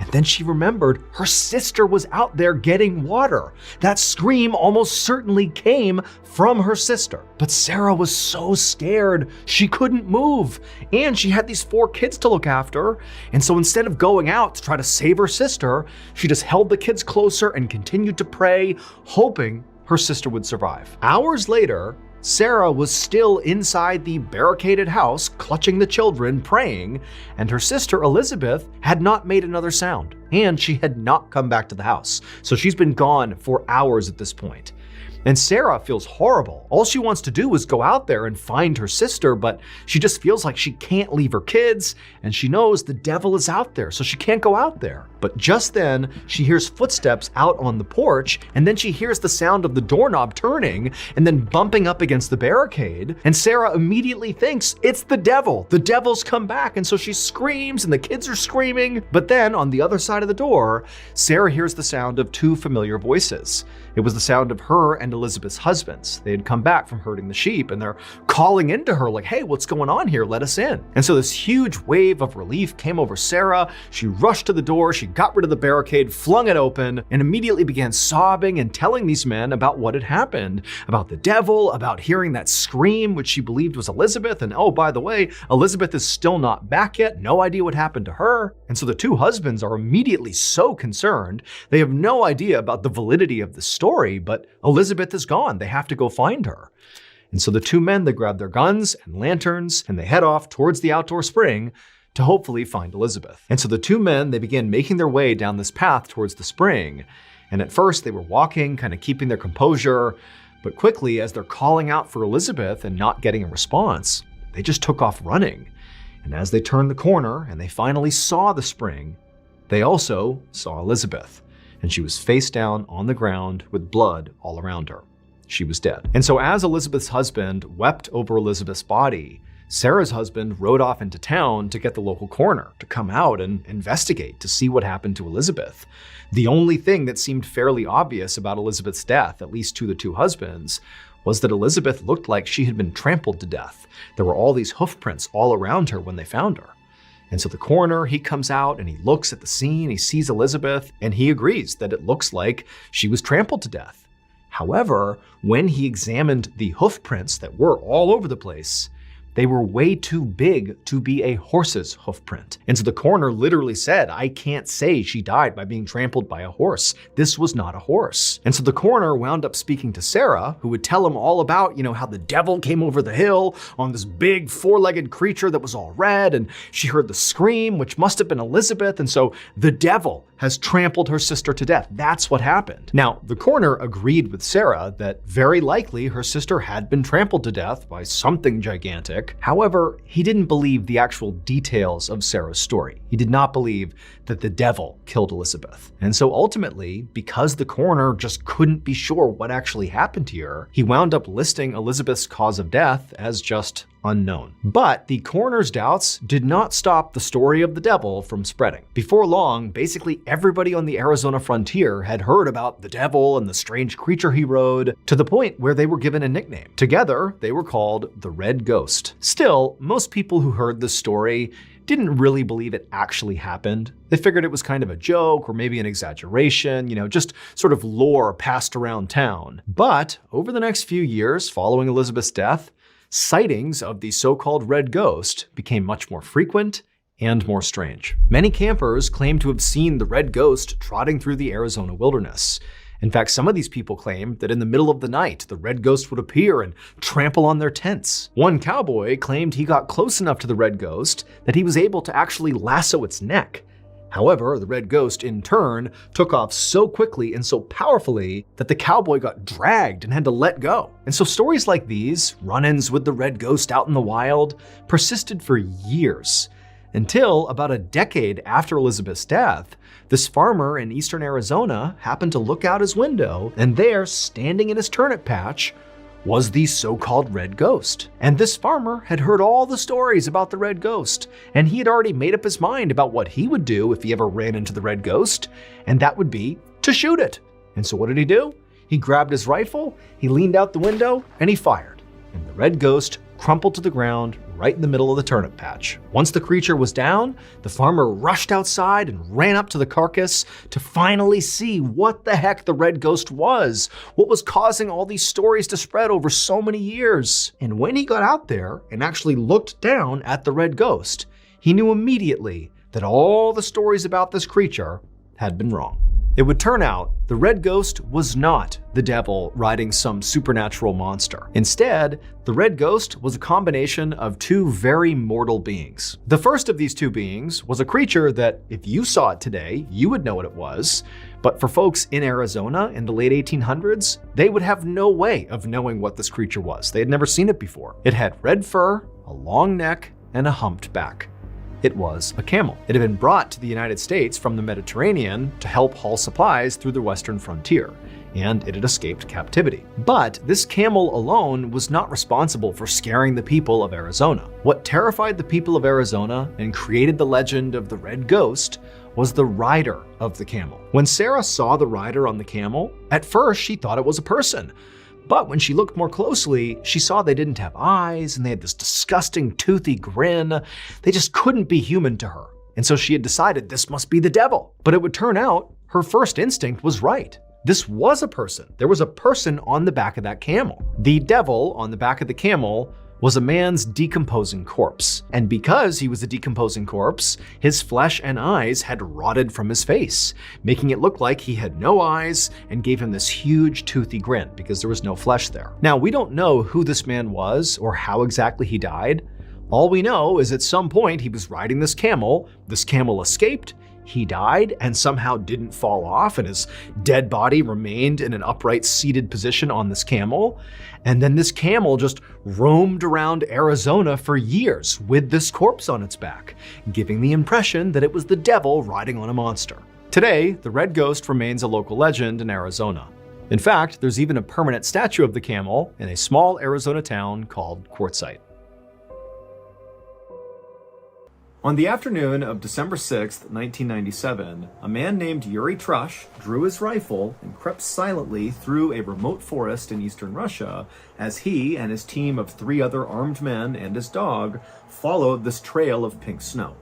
And then she remembered her sister was out there getting water. That scream almost certainly came from her sister. But Sarah was so scared, she couldn't move. And she had these 4 kids to look after. And so instead of going out to try to save her sister, she just held the kids closer and continued to pray, hoping her sister would survive. Hours later, Sarah was still inside the barricaded house, clutching the children, praying, and her sister Elizabeth had not made another sound, and she had not come back to the house. So she's been gone for hours at this point. And Sarah feels horrible. All she wants to do is go out there and find her sister, but she just feels like she can't leave her kids, and she knows the devil is out there, so she can't go out there. But just then, she hears footsteps out on the porch, and then she hears the sound of the doorknob turning and then bumping up against the barricade, and Sarah immediately thinks it's the devil. The devil's come back, and so she screams, and the kids are screaming. But then, on the other side of the door, Sarah hears the sound of 2 familiar voices. It was the sound of her and Elizabeth's husbands. They had come back from herding the sheep, and they're calling into her like, hey, what's going on here? Let us in. And so this huge wave of relief came over Sarah. She rushed to the door, she got rid of the barricade, flung it open, and immediately began sobbing and telling these men about what had happened, about the devil, about hearing that scream, which she believed was Elizabeth. And oh, by the way, Elizabeth is still not back yet. No idea what happened to her. And so the 2 husbands are immediately so concerned. They have no idea about the validity of the story, but Elizabeth is gone. They have to go find her. And so the 2 men, they grab their guns and lanterns and they head off towards the outdoor spring to hopefully find Elizabeth. And so the 2 men, they begin making their way down this path towards the spring. And at first they were walking, kind of keeping their composure, but quickly as they're calling out for Elizabeth and not getting a response, they just took off running. And as they turned the corner and they finally saw the spring, they also saw Elizabeth. And she was face down on the ground with blood all around her. She was dead. And so as Elizabeth's husband wept over Elizabeth's body, Sarah's husband rode off into town to get the local coroner to come out and investigate to see what happened to Elizabeth. The only thing that seemed fairly obvious about Elizabeth's death, at least to the 2 husbands, was that Elizabeth looked like she had been trampled to death. There were all these hoof prints all around her when they found her. And so the coroner, he comes out and he looks at the scene, he sees Elizabeth, and he agrees that it looks like she was trampled to death. However, when he examined the hoof prints that were all over the place, they were way too big to be a horse's hoof print. And so the coroner literally said, I can't say she died by being trampled by a horse. This was not a horse. And so the coroner wound up speaking to Sarah, who would tell him all about, how the devil came over the hill on this big 4-legged creature that was all red. And she heard the scream, which must have been Elizabeth. And so the devil has trampled her sister to death. That's what happened. Now, the coroner agreed with Sarah that very likely her sister had been trampled to death by something gigantic. However, he didn't believe the actual details of Sarah's story. He did not believe that the devil killed Elizabeth. And so ultimately, because the coroner just couldn't be sure what actually happened to her, he wound up listing Elizabeth's cause of death as just unknown. But the coroner's doubts did not stop the story of the devil from spreading. Before long, basically everybody on the Arizona frontier had heard about the devil and the strange creature he rode, to the point where they were given a nickname. Together, they were called the Red Ghost. Still, most people who heard this story didn't really believe it actually happened. They figured it was kind of a joke or maybe an exaggeration, just sort of lore passed around town. But over the next few years following Elizabeth's death, sightings of the so-called red ghost became much more frequent and more strange. Many campers claim to have seen the red ghost trotting through the Arizona wilderness. In fact, some of these people claim that in the middle of the night, the red ghost would appear and trample on their tents. One cowboy claimed he got close enough to the red ghost that he was able to actually lasso its neck. However, the red ghost, in turn, took off so quickly and so powerfully that the cowboy got dragged and had to let go. And so stories like these, run-ins with the red ghost out in the wild, persisted for years, until about a decade after Elizabeth's death, this farmer in eastern Arizona happened to look out his window, and there, standing in his turnip patch, was the so-called red ghost. And this farmer had heard all the stories about the red ghost, and he had already made up his mind about what he would do if he ever ran into the red ghost, and that would be to shoot it. And so what did he do? He grabbed his rifle, he leaned out the window, and he fired. And the red ghost crumpled to the ground right in the middle of the turnip patch. Once the creature was down, the farmer rushed outside and ran up to the carcass to finally see what the heck the red ghost was, what was causing all these stories to spread over so many years. And when he got out there and actually looked down at the red ghost, he knew immediately that all the stories about this creature had been wrong. It would turn out the red ghost was not the devil riding some supernatural monster. Instead, the red ghost was a combination of two very mortal beings. The first of these two beings was a creature that, if you saw it today, you would know what it was. But for folks in Arizona in the late 1800s, they would have no way of knowing what this creature was. They had never seen it before. It had red fur, a long neck, and a humped back. It was a camel. It had been brought to the United States from the Mediterranean to help haul supplies through the western frontier, and it had escaped captivity. But this camel alone was not responsible for scaring the people of Arizona. What terrified the people of Arizona and created the legend of the red ghost was the rider of the camel. When Sarah saw the rider on the camel, at first she thought it was a person. But when she looked more closely, she saw they didn't have eyes and they had this disgusting toothy grin. They just couldn't be human to her. And so she had decided this must be the devil. But it would turn out her first instinct was right. This was a person. There was a person on the back of that camel. The devil on the back of the camel was a man's decomposing corpse. And because he was a decomposing corpse, his flesh and eyes had rotted from his face, making it look like he had no eyes and gave him this huge toothy grin because there was no flesh there. Now, we don't know who this man was or how exactly he died. All we know is at some point he was riding this camel escaped, he died and somehow didn't fall off, and his dead body remained in an upright seated position on this camel. And then this camel just roamed around Arizona for years with this corpse on its back, giving the impression that it was the devil riding on a monster. Today, the red ghost remains a local legend in Arizona. In fact, there's even a permanent statue of the camel in a small Arizona town called Quartzsite. On the afternoon of December 6, 1997, a man named Yuri Trush drew his rifle and crept silently through a remote forest in eastern Russia as he and his team of 3 other armed men and his dog followed this trail of pink snow.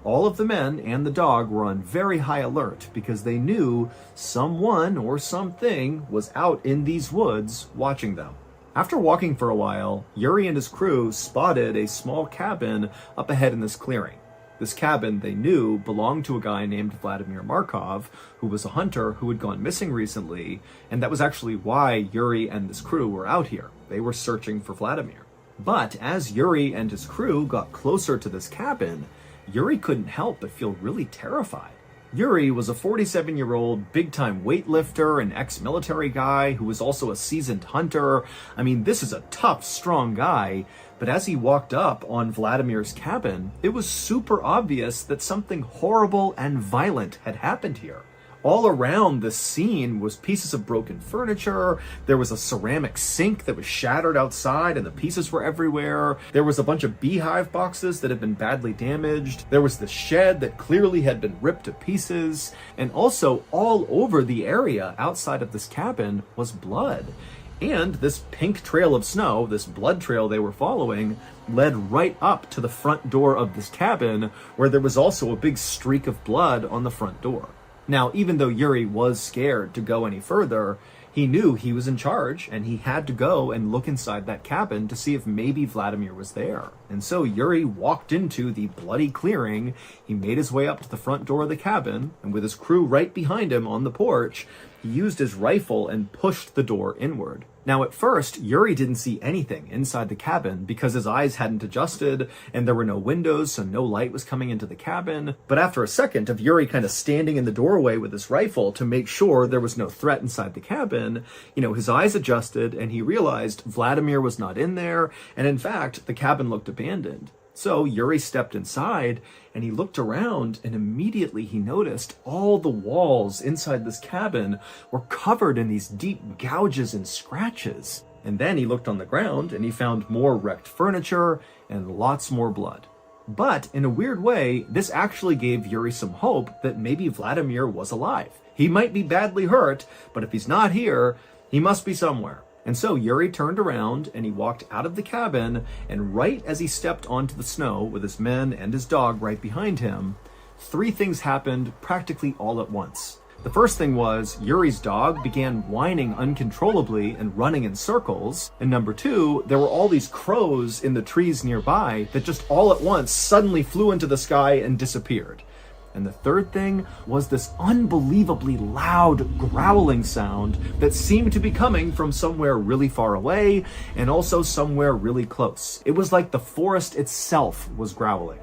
All of the men and the dog were on very high alert because they knew someone or something was out in these woods watching them. After walking for a while, Yuri and his crew spotted a small cabin up ahead in this clearing. This cabin, they knew, belonged to a guy named Vladimir Markov, who was a hunter who had gone missing recently, and that was actually why Yuri and this crew were out here. They were searching for Vladimir. But as Yuri and his crew got closer to this cabin, Yuri couldn't help but feel really terrified. Yuri was a 47-year-old big-time weightlifter and ex-military guy who was also a seasoned hunter. I mean, this is a tough, strong guy. But as he walked up on Vladimir's cabin, it was super obvious that something horrible and violent had happened here. All around the scene was pieces of broken furniture. There was a ceramic sink that was shattered outside and the pieces were everywhere. There was a bunch of beehive boxes that had been badly damaged. There was the shed that clearly had been ripped to pieces. And also all over the area outside of this cabin was blood. And this pink trail of snow, this blood trail they were following, led right up to the front door of this cabin, where there was also a big streak of blood on the front door. Now, even though Yuri was scared to go any further, he knew he was in charge, and he had to go and look inside that cabin to see if maybe Vladimir was there. And so Yuri walked into the bloody clearing. He made his way up to the front door of the cabin, and with his crew right behind him on the porch, he used his rifle and pushed the door inward. Now, at first, Yuri didn't see anything inside the cabin because his eyes hadn't adjusted and there were no windows, so no light was coming into the cabin. But after a second of Yuri kind of standing in the doorway with his rifle to make sure there was no threat inside the cabin, his eyes adjusted and he realized Vladimir was not in there, and in fact, the cabin looked abandoned. So Yuri stepped inside and he looked around, and immediately he noticed all the walls inside this cabin were covered in these deep gouges and scratches. And then he looked on the ground and he found more wrecked furniture and lots more blood. But in a weird way, this actually gave Yuri some hope that maybe Vladimir was alive. He might be badly hurt, but if he's not here, he must be somewhere. And so Yuri turned around and he walked out of the cabin, and right as he stepped onto the snow with his men and his dog right behind him, 3 things happened practically all at once. The first thing was Yuri's dog began whining uncontrollably and running in circles. And number 2, there were all these crows in the trees nearby that just all at once suddenly flew into the sky and disappeared. And the third thing was this unbelievably loud growling sound that seemed to be coming from somewhere really far away and also somewhere really close. It was like the forest itself was growling.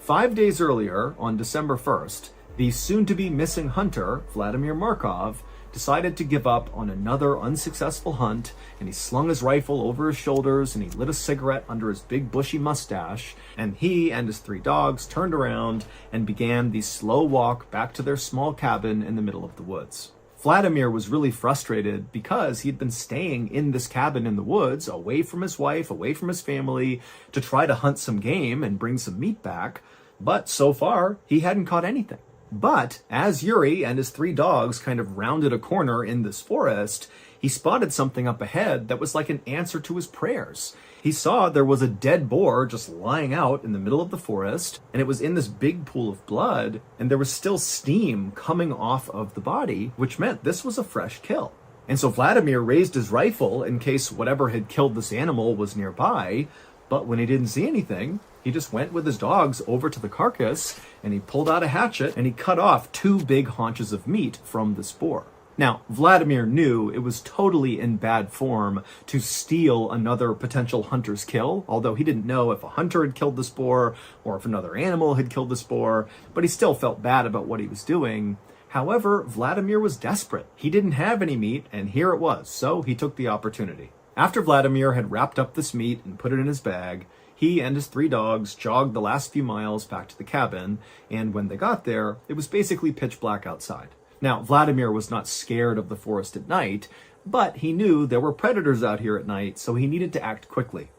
5 days earlier, on December 1st, the soon-to-be missing hunter, Vladimir Markov, decided to give up on another unsuccessful hunt, and he slung his rifle over his shoulders and he lit a cigarette under his big bushy mustache, and he and his 3 dogs turned around and began the slow walk back to their small cabin in the middle of the woods. Vladimir was really frustrated because he'd been staying in this cabin in the woods, away from his wife, away from his family, to try to hunt some game and bring some meat back, but so far he hadn't caught anything. But as Yuri and his 3 dogs kind of rounded a corner in this forest, he spotted something up ahead that was like an answer to his prayers. He saw there was a dead boar just lying out in the middle of the forest, and it was in this big pool of blood, and there was still steam coming off of the body, which meant this was a fresh kill. And so Vladimir raised his rifle in case whatever had killed this animal was nearby, but when he didn't see anything, he just went with his dogs over to the carcass and he pulled out a hatchet and he cut off 2 big haunches of meat from this boar. Now, Vladimir knew it was totally in bad form to steal another potential hunter's kill, although he didn't know if a hunter had killed this boar or if another animal had killed this boar, but he still felt bad about what he was doing. However, Vladimir was desperate. He didn't have any meat, and here it was, so he took the opportunity. After Vladimir had wrapped up this meat and put it in his bag, he and his 3 dogs jogged the last few miles back to the cabin, and when they got there, it was basically pitch black outside. Now, Vladimir was not scared of the forest at night, but he knew there were predators out here at night, so he needed to act quickly.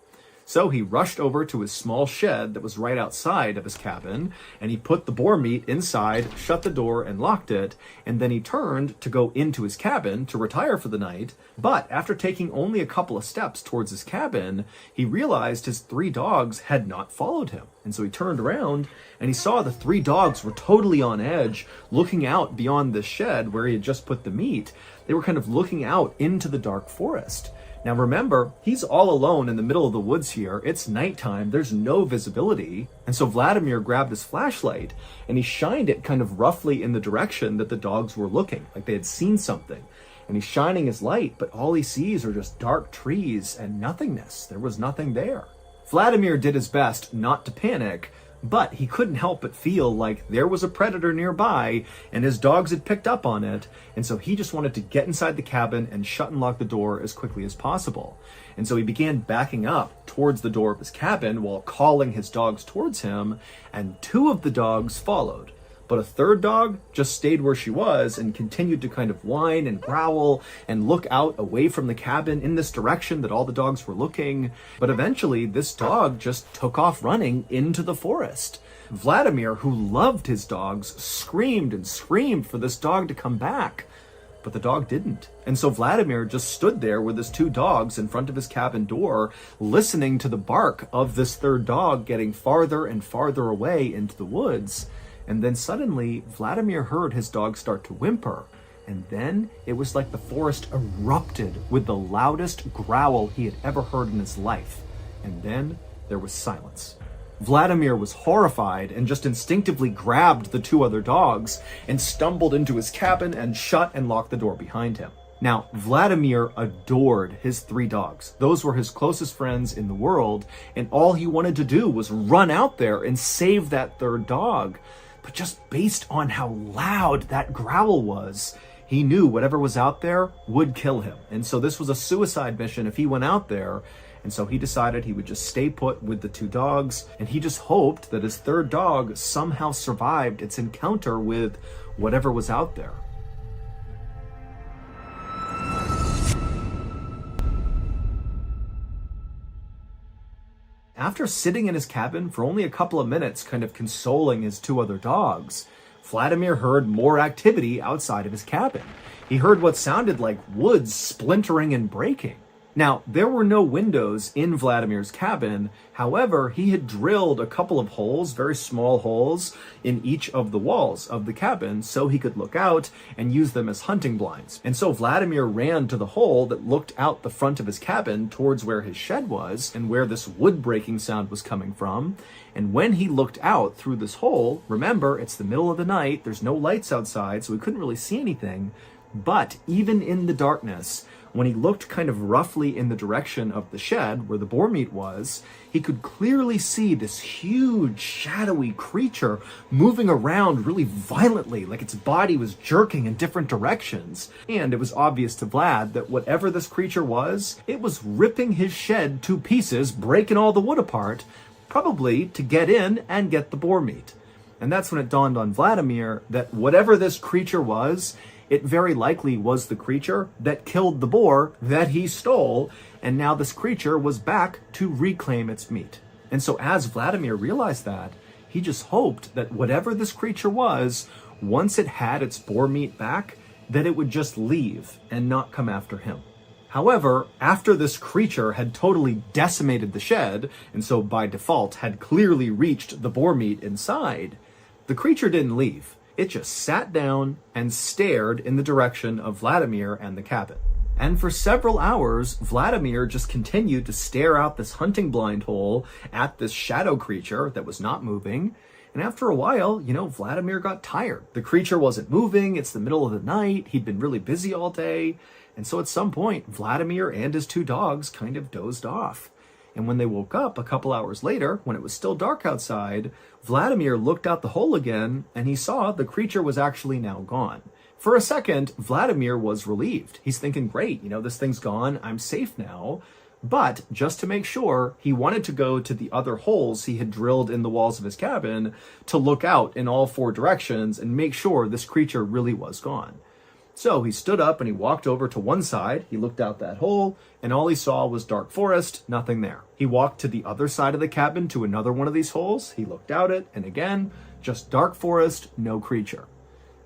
So he rushed over to his small shed that was right outside of his cabin, and he put the boar meat inside, shut the door, and locked it, and then he turned to go into his cabin to retire for the night. But after taking only a couple of steps towards his cabin, he realized his 3 dogs had not followed him. And so he turned around, and he saw the 3 dogs were totally on edge, looking out beyond the shed where he had just put the meat. They were kind of looking out into the dark forest. Now remember, he's all alone in the middle of the woods here. It's nighttime, there's no visibility. And so Vladimir grabbed his flashlight and he shined it kind of roughly in the direction that the dogs were looking, like they had seen something. And he's shining his light, but all he sees are just dark trees and nothingness. There was nothing there. Vladimir did his best not to panic, but he couldn't help but feel like there was a predator nearby and his dogs had picked up on it, and so he just wanted to get inside the cabin and shut and lock the door as quickly as possible. And so he began backing up towards the door of his cabin while calling his dogs towards him, and 2 of the dogs followed. But a 3rd dog just stayed where she was and continued to kind of whine and growl and look out away from the cabin in this direction that all the dogs were looking. But eventually, this dog just took off running into the forest. Vladimir, who loved his dogs, screamed and screamed for this dog to come back. But the dog didn't. And so Vladimir just stood there with his two dogs in front of his cabin door, listening to the bark of this third dog getting farther and farther away into the woods. And then suddenly, Vladimir heard his dog start to whimper. And then it was like the forest erupted with the loudest growl he had ever heard in his life. And then there was silence. Vladimir was horrified and just instinctively grabbed the two other dogs and stumbled into his cabin and shut and locked the door behind him. Now, Vladimir adored his three dogs. Those were his closest friends in the world, and all he wanted to do was run out there and save that third dog. But just based on how loud that growl was, he knew whatever was out there would kill him. And so this was a suicide mission if he went out there. And so he decided he would just stay put with the two dogs, and he just hoped that his third dog somehow survived its encounter with whatever was out there. After sitting in his cabin for only a couple of minutes, kind of consoling his two other dogs, Vladimir heard more activity outside of his cabin. He heard what sounded like wood splintering and breaking. Now, there were no windows in Vladimir's cabin. However, he had drilled a couple of holes, very small holes, in each of the walls of the cabin so he could look out and use them as hunting blinds. And so Vladimir ran to the hole that looked out the front of his cabin towards where his shed was and where this wood breaking sound was coming from. And when he looked out through this hole, remember, it's the middle of the night, there's no lights outside, so he couldn't really see anything. But even in the darkness, when he looked kind of roughly in the direction of the shed where the boar meat was, he could clearly see this huge shadowy creature moving around really violently, like its body was jerking in different directions. And it was obvious to Vlad that whatever this creature was, it was ripping his shed to pieces, breaking all the wood apart, probably to get in and get the boar meat. And that's when it dawned on Vladimir that whatever this creature was, it very likely was the creature that killed the boar that he stole, and now this creature was back to reclaim its meat. And so as Vladimir realized that, he just hoped that whatever this creature was, once it had its boar meat back, that it would just leave and not come after him. However, after this creature had totally decimated the shed, and so by default had clearly reached the boar meat inside, the creature didn't leave. It just sat down and stared in the direction of Vladimir and the cabin. And for several hours, Vladimir just continued to stare out this hunting blind hole at this shadow creature that was not moving. And after a while, Vladimir got tired. The creature wasn't moving. It's the middle of the night. He'd been really busy all day. And so at some point, Vladimir and his two dogs kind of dozed off. And when they woke up a couple hours later, when it was still dark outside, Vladimir looked out the hole again, and he saw the creature was actually now gone. For a second, Vladimir was relieved. He's thinking, great, this thing's gone, I'm safe now. But just to make sure, he wanted to go to the other holes he had drilled in the walls of his cabin to look out in all four directions and make sure this creature really was gone. So he stood up and he walked over to one side, he looked out that hole, and all he saw was dark forest, nothing there. He walked to the other side of the cabin to another one of these holes, he looked out it, and again, just dark forest, no creature.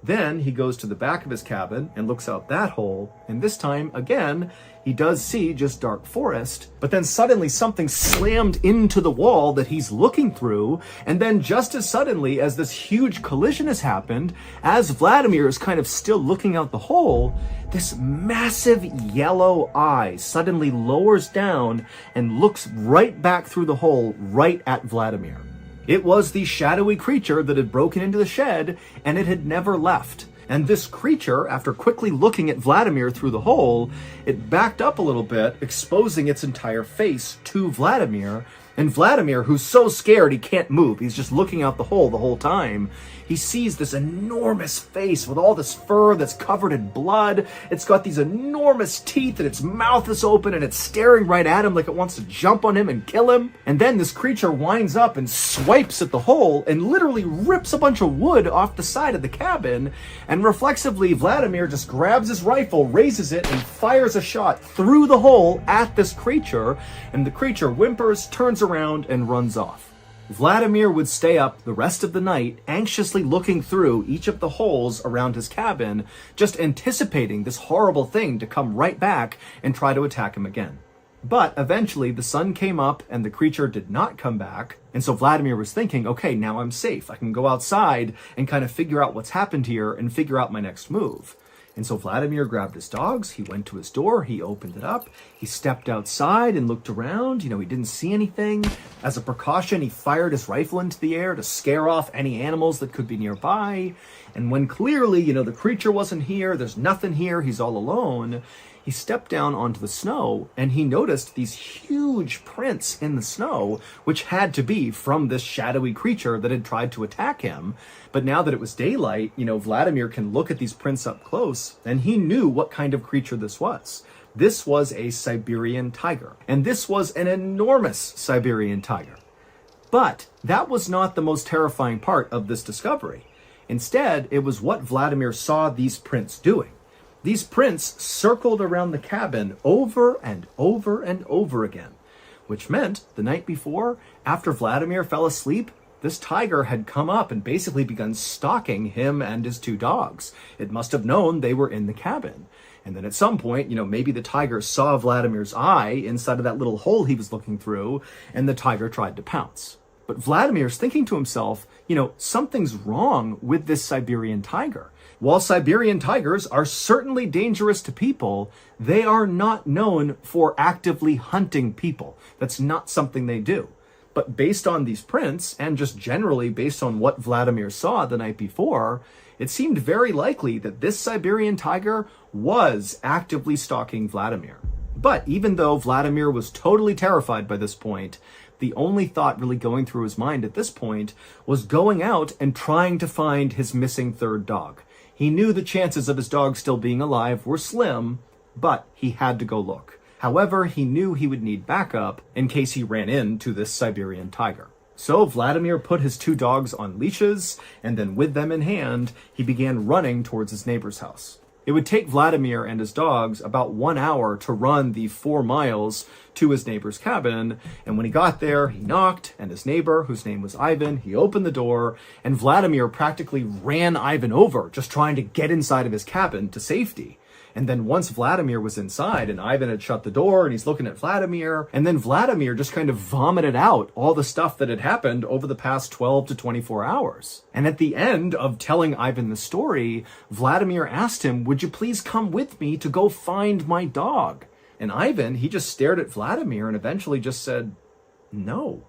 Then he goes to the back of his cabin and looks out that hole, and this time, again, he does see just dark forest, but then suddenly something slammed into the wall that he's looking through, and then just as suddenly as this huge collision has happened, as Vladimir is kind of still looking out the hole, this massive yellow eye suddenly lowers down and looks right back through the hole right at Vladimir. It was the shadowy creature that had broken into the shed, and it had never left. And this creature, after quickly looking at Vladimir through the hole, it backed up a little bit, exposing its entire face to Vladimir. And Vladimir, who's so scared he can't move, he's just looking out the hole the whole time, he sees this enormous face with all this fur that's covered in blood. It's got these enormous teeth and its mouth is open and it's staring right at him like it wants to jump on him and kill him. And then this creature winds up and swipes at the hole and literally rips a bunch of wood off the side of the cabin. And reflexively, Vladimir just grabs his rifle, raises it, and fires a shot through the hole at this creature. And the creature whimpers, turns around, and runs off. Vladimir would stay up the rest of the night, anxiously looking through each of the holes around his cabin, just anticipating this horrible thing to come right back and try to attack him again. But eventually the sun came up and the creature did not come back, and so Vladimir was thinking, okay, now I'm safe. I can go outside and kind of figure out what's happened here and figure out my next move. And so Vladimir grabbed his dogs, he went to his door, he opened it up, he stepped outside and looked around, he didn't see anything. As a precaution, he fired his rifle into the air to scare off any animals that could be nearby. And when clearly, the creature wasn't here, there's nothing here, he's all alone, he stepped down onto the snow and he noticed these huge prints in the snow, which had to be from this shadowy creature that had tried to attack him. But now that it was daylight, Vladimir can look at these prints up close, and he knew what kind of creature this was. This was a Siberian tiger, and this was an enormous Siberian tiger. But that was not the most terrifying part of this discovery. Instead, it was what Vladimir saw these prints doing. These prints circled around the cabin over and over and over again, which meant the night before, after Vladimir fell asleep, this tiger had come up and basically begun stalking him and his two dogs. It must have known they were in the cabin. And then at some point, maybe the tiger saw Vladimir's eye inside of that little hole he was looking through, and the tiger tried to pounce. But Vladimir's thinking to himself, something's wrong with this Siberian tiger. While Siberian tigers are certainly dangerous to people, they are not known for actively hunting people. That's not something they do. But based on these prints, and just generally based on what Vladimir saw the night before, it seemed very likely that this Siberian tiger was actively stalking Vladimir. But even though Vladimir was totally terrified by this point, the only thought really going through his mind at this point was going out and trying to find his missing third dog. He knew the chances of his dog still being alive were slim, but he had to go look. However, he knew he would need backup in case he ran into this Siberian tiger. So Vladimir put his two dogs on leashes, and then with them in hand, he began running towards his neighbor's house. It would take Vladimir and his dogs about 1 hour to run the 4 miles to his neighbor's cabin, and when he got there, he knocked, and his neighbor, whose name was Ivan, he opened the door, and Vladimir practically ran Ivan over, just trying to get inside of his cabin to safety. And then once Vladimir was inside and Ivan had shut the door and he's looking at Vladimir, and then Vladimir just kind of vomited out all the stuff that had happened over the past 12 to 24 hours. And at the end of telling Ivan the story, Vladimir asked him, "Would you please come with me to go find my dog?" And Ivan, he just stared at Vladimir and eventually just said, "No."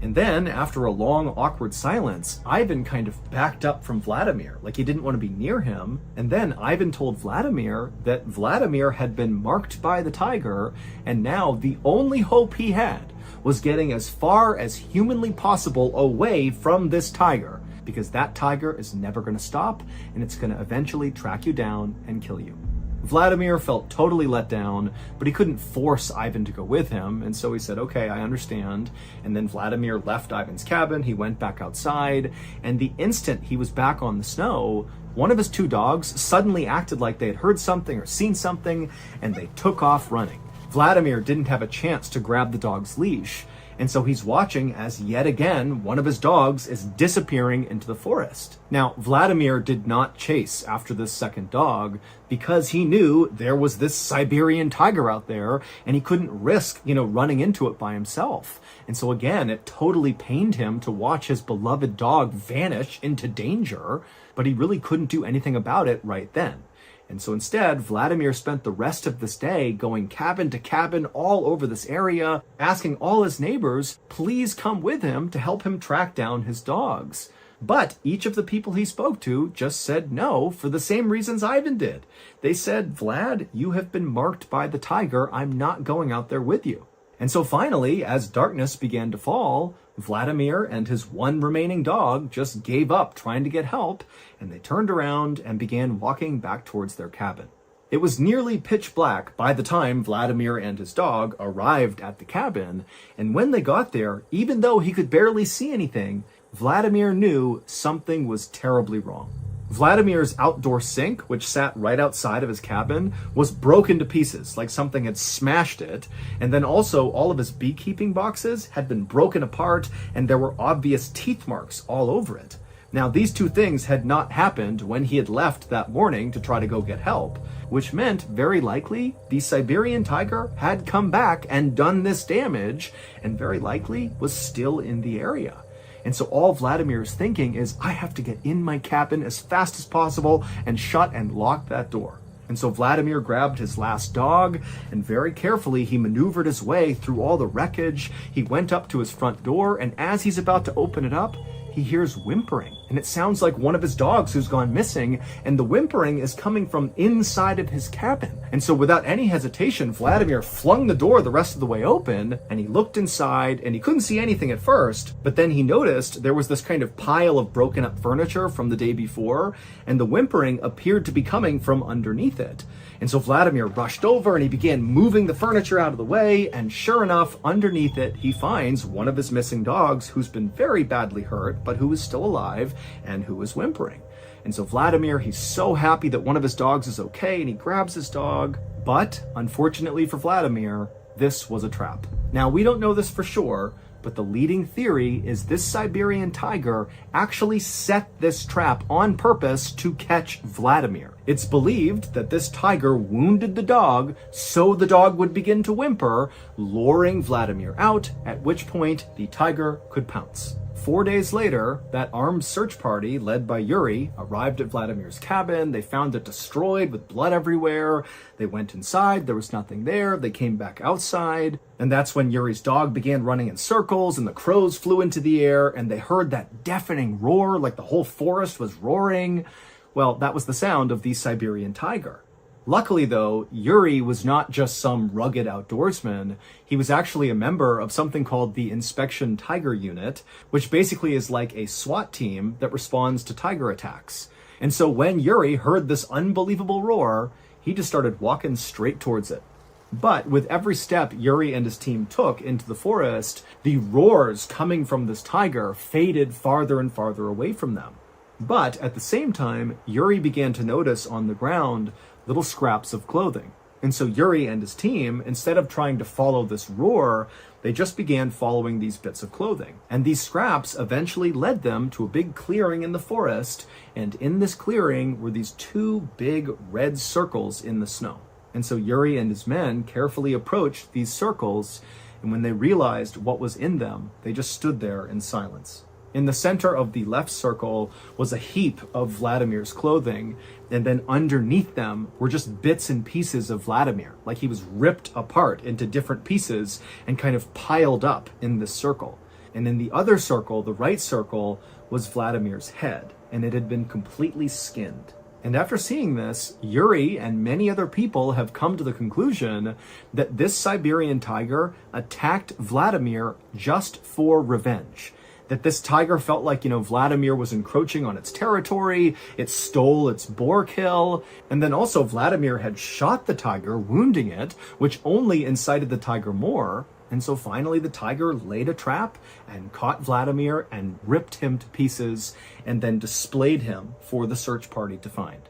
And then, after a long, awkward silence, Ivan kind of backed up from Vladimir, like he didn't want to be near him. And then Ivan told Vladimir that Vladimir had been marked by the tiger, and now the only hope he had was getting as far as humanly possible away from this tiger, because that tiger is never going to stop, and it's going to eventually track you down and kill you. Vladimir felt totally let down, but he couldn't force Ivan to go with him, and so he said, "Okay, I understand." And then Vladimir left Ivan's cabin, he went back outside, and the instant he was back on the snow, one of his two dogs suddenly acted like they had heard something or seen something, and they took off running. Vladimir didn't have a chance to grab the dog's leash, and so he's watching as yet again one of his dogs is disappearing into the forest. Now, Vladimir did not chase after this second dog because he knew there was this Siberian tiger out there and he couldn't risk, running into it by himself. And so again, it totally pained him to watch his beloved dog vanish into danger, but he really couldn't do anything about it right then. And so instead, Vladimir spent the rest of this day going cabin to cabin all over this area, asking all his neighbors, please come with him to help him track down his dogs. But each of the people he spoke to just said no for the same reasons Ivan did. They said, "Vlad, you have been marked by the tiger. I'm not going out there with you." And so finally, as darkness began to fall, Vladimir and his one remaining dog just gave up trying to get help, and they turned around and began walking back towards their cabin. It was nearly pitch black by the time Vladimir and his dog arrived at the cabin, and when they got there, even though he could barely see anything, Vladimir knew something was terribly wrong. Vladimir's outdoor sink, which sat right outside of his cabin, was broken to pieces, like something had smashed it. And then also all of his beekeeping boxes had been broken apart, and there were obvious teeth marks all over it. Now, these two things had not happened when he had left that morning to try to go get help, which meant very likely the Siberian tiger had come back and done this damage, and very likely was still in the area. And so all Vladimir is thinking is, I have to get in my cabin as fast as possible and shut and lock that door. And so Vladimir grabbed his last dog, and very carefully he maneuvered his way through all the wreckage. He went up to his front door, and as he's about to open it up, he hears whimpering, and it sounds like one of his dogs who's gone missing, and the whimpering is coming from inside of his cabin. And so without any hesitation, Vladimir flung the door the rest of the way open, and he looked inside, and he couldn't see anything at first, but then he noticed there was this kind of pile of broken up furniture from the day before, and the whimpering appeared to be coming from underneath it. And so Vladimir rushed over and he began moving the furniture out of the way, and sure enough, underneath it, he finds one of his missing dogs who's been very badly hurt, but who is still alive and who is whimpering. And so Vladimir, he's so happy that one of his dogs is okay, and he grabs his dog. But unfortunately for Vladimir, this was a trap. Now, we don't know this for sure, but the leading theory is this Siberian tiger actually set this trap on purpose to catch Vladimir. It's believed that this tiger wounded the dog so the dog would begin to whimper, luring Vladimir out, at which point the tiger could pounce. 4 days later, that armed search party led by Yuri arrived at Vladimir's cabin. They found it destroyed with blood everywhere. They went inside, there was nothing there. They came back outside, and that's when Yuri's dog began running in circles, and the crows flew into the air, and they heard that deafening roar like the whole forest was roaring. Well, that was the sound of the Siberian tiger. Luckily, though, Yuri was not just some rugged outdoorsman. He was actually a member of something called the Inspection Tiger Unit, which basically is like a SWAT team that responds to tiger attacks. And so when Yuri heard this unbelievable roar, he just started walking straight towards it. But with every step Yuri and his team took into the forest, the roars coming from this tiger faded farther and farther away from them. But at the same time, Yuri began to notice on the ground little scraps of clothing. And so Yuri and his team, instead of trying to follow this roar, they just began following these bits of clothing. And these scraps eventually led them to a big clearing in the forest, and in this clearing were these two big red circles in the snow. And so Yuri and his men carefully approached these circles, and when they realized what was in them, they just stood there in silence. In the center of the left circle was a heap of Vladimir's clothing, and then underneath them were just bits and pieces of Vladimir, like he was ripped apart into different pieces and kind of piled up in this circle. And in the other circle, the right circle, was Vladimir's head, and it had been completely skinned. And after seeing this, Yuri and many other people have come to the conclusion that this Siberian tiger attacked Vladimir just for revenge. That this tiger felt like, Vladimir was encroaching on its territory, it stole its boar kill, and then also Vladimir had shot the tiger, wounding it, which only incited the tiger more. And so finally the tiger laid a trap and caught Vladimir and ripped him to pieces and then displayed him for the search party to find.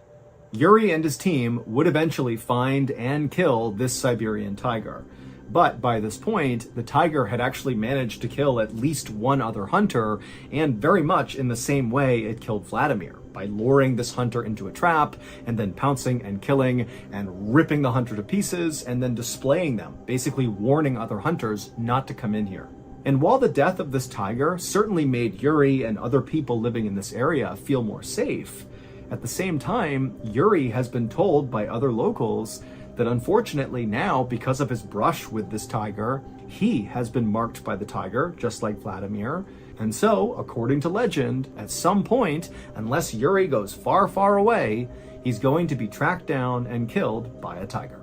Yuri and his team would eventually find and kill this Siberian tiger. But by this point, the tiger had actually managed to kill at least one other hunter, and very much in the same way it killed Vladimir, by luring this hunter into a trap, and then pouncing and killing, and ripping the hunter to pieces, and then displaying them, basically warning other hunters not to come in here. And while the death of this tiger certainly made Yuri and other people living in this area feel more safe, at the same time, Yuri has been told by other locals that unfortunately now, because of his brush with this tiger, he has been marked by the tiger, just like Vladimir. And so, according to legend, at some point, unless Yuri goes far, far away, he's going to be tracked down and killed by a tiger.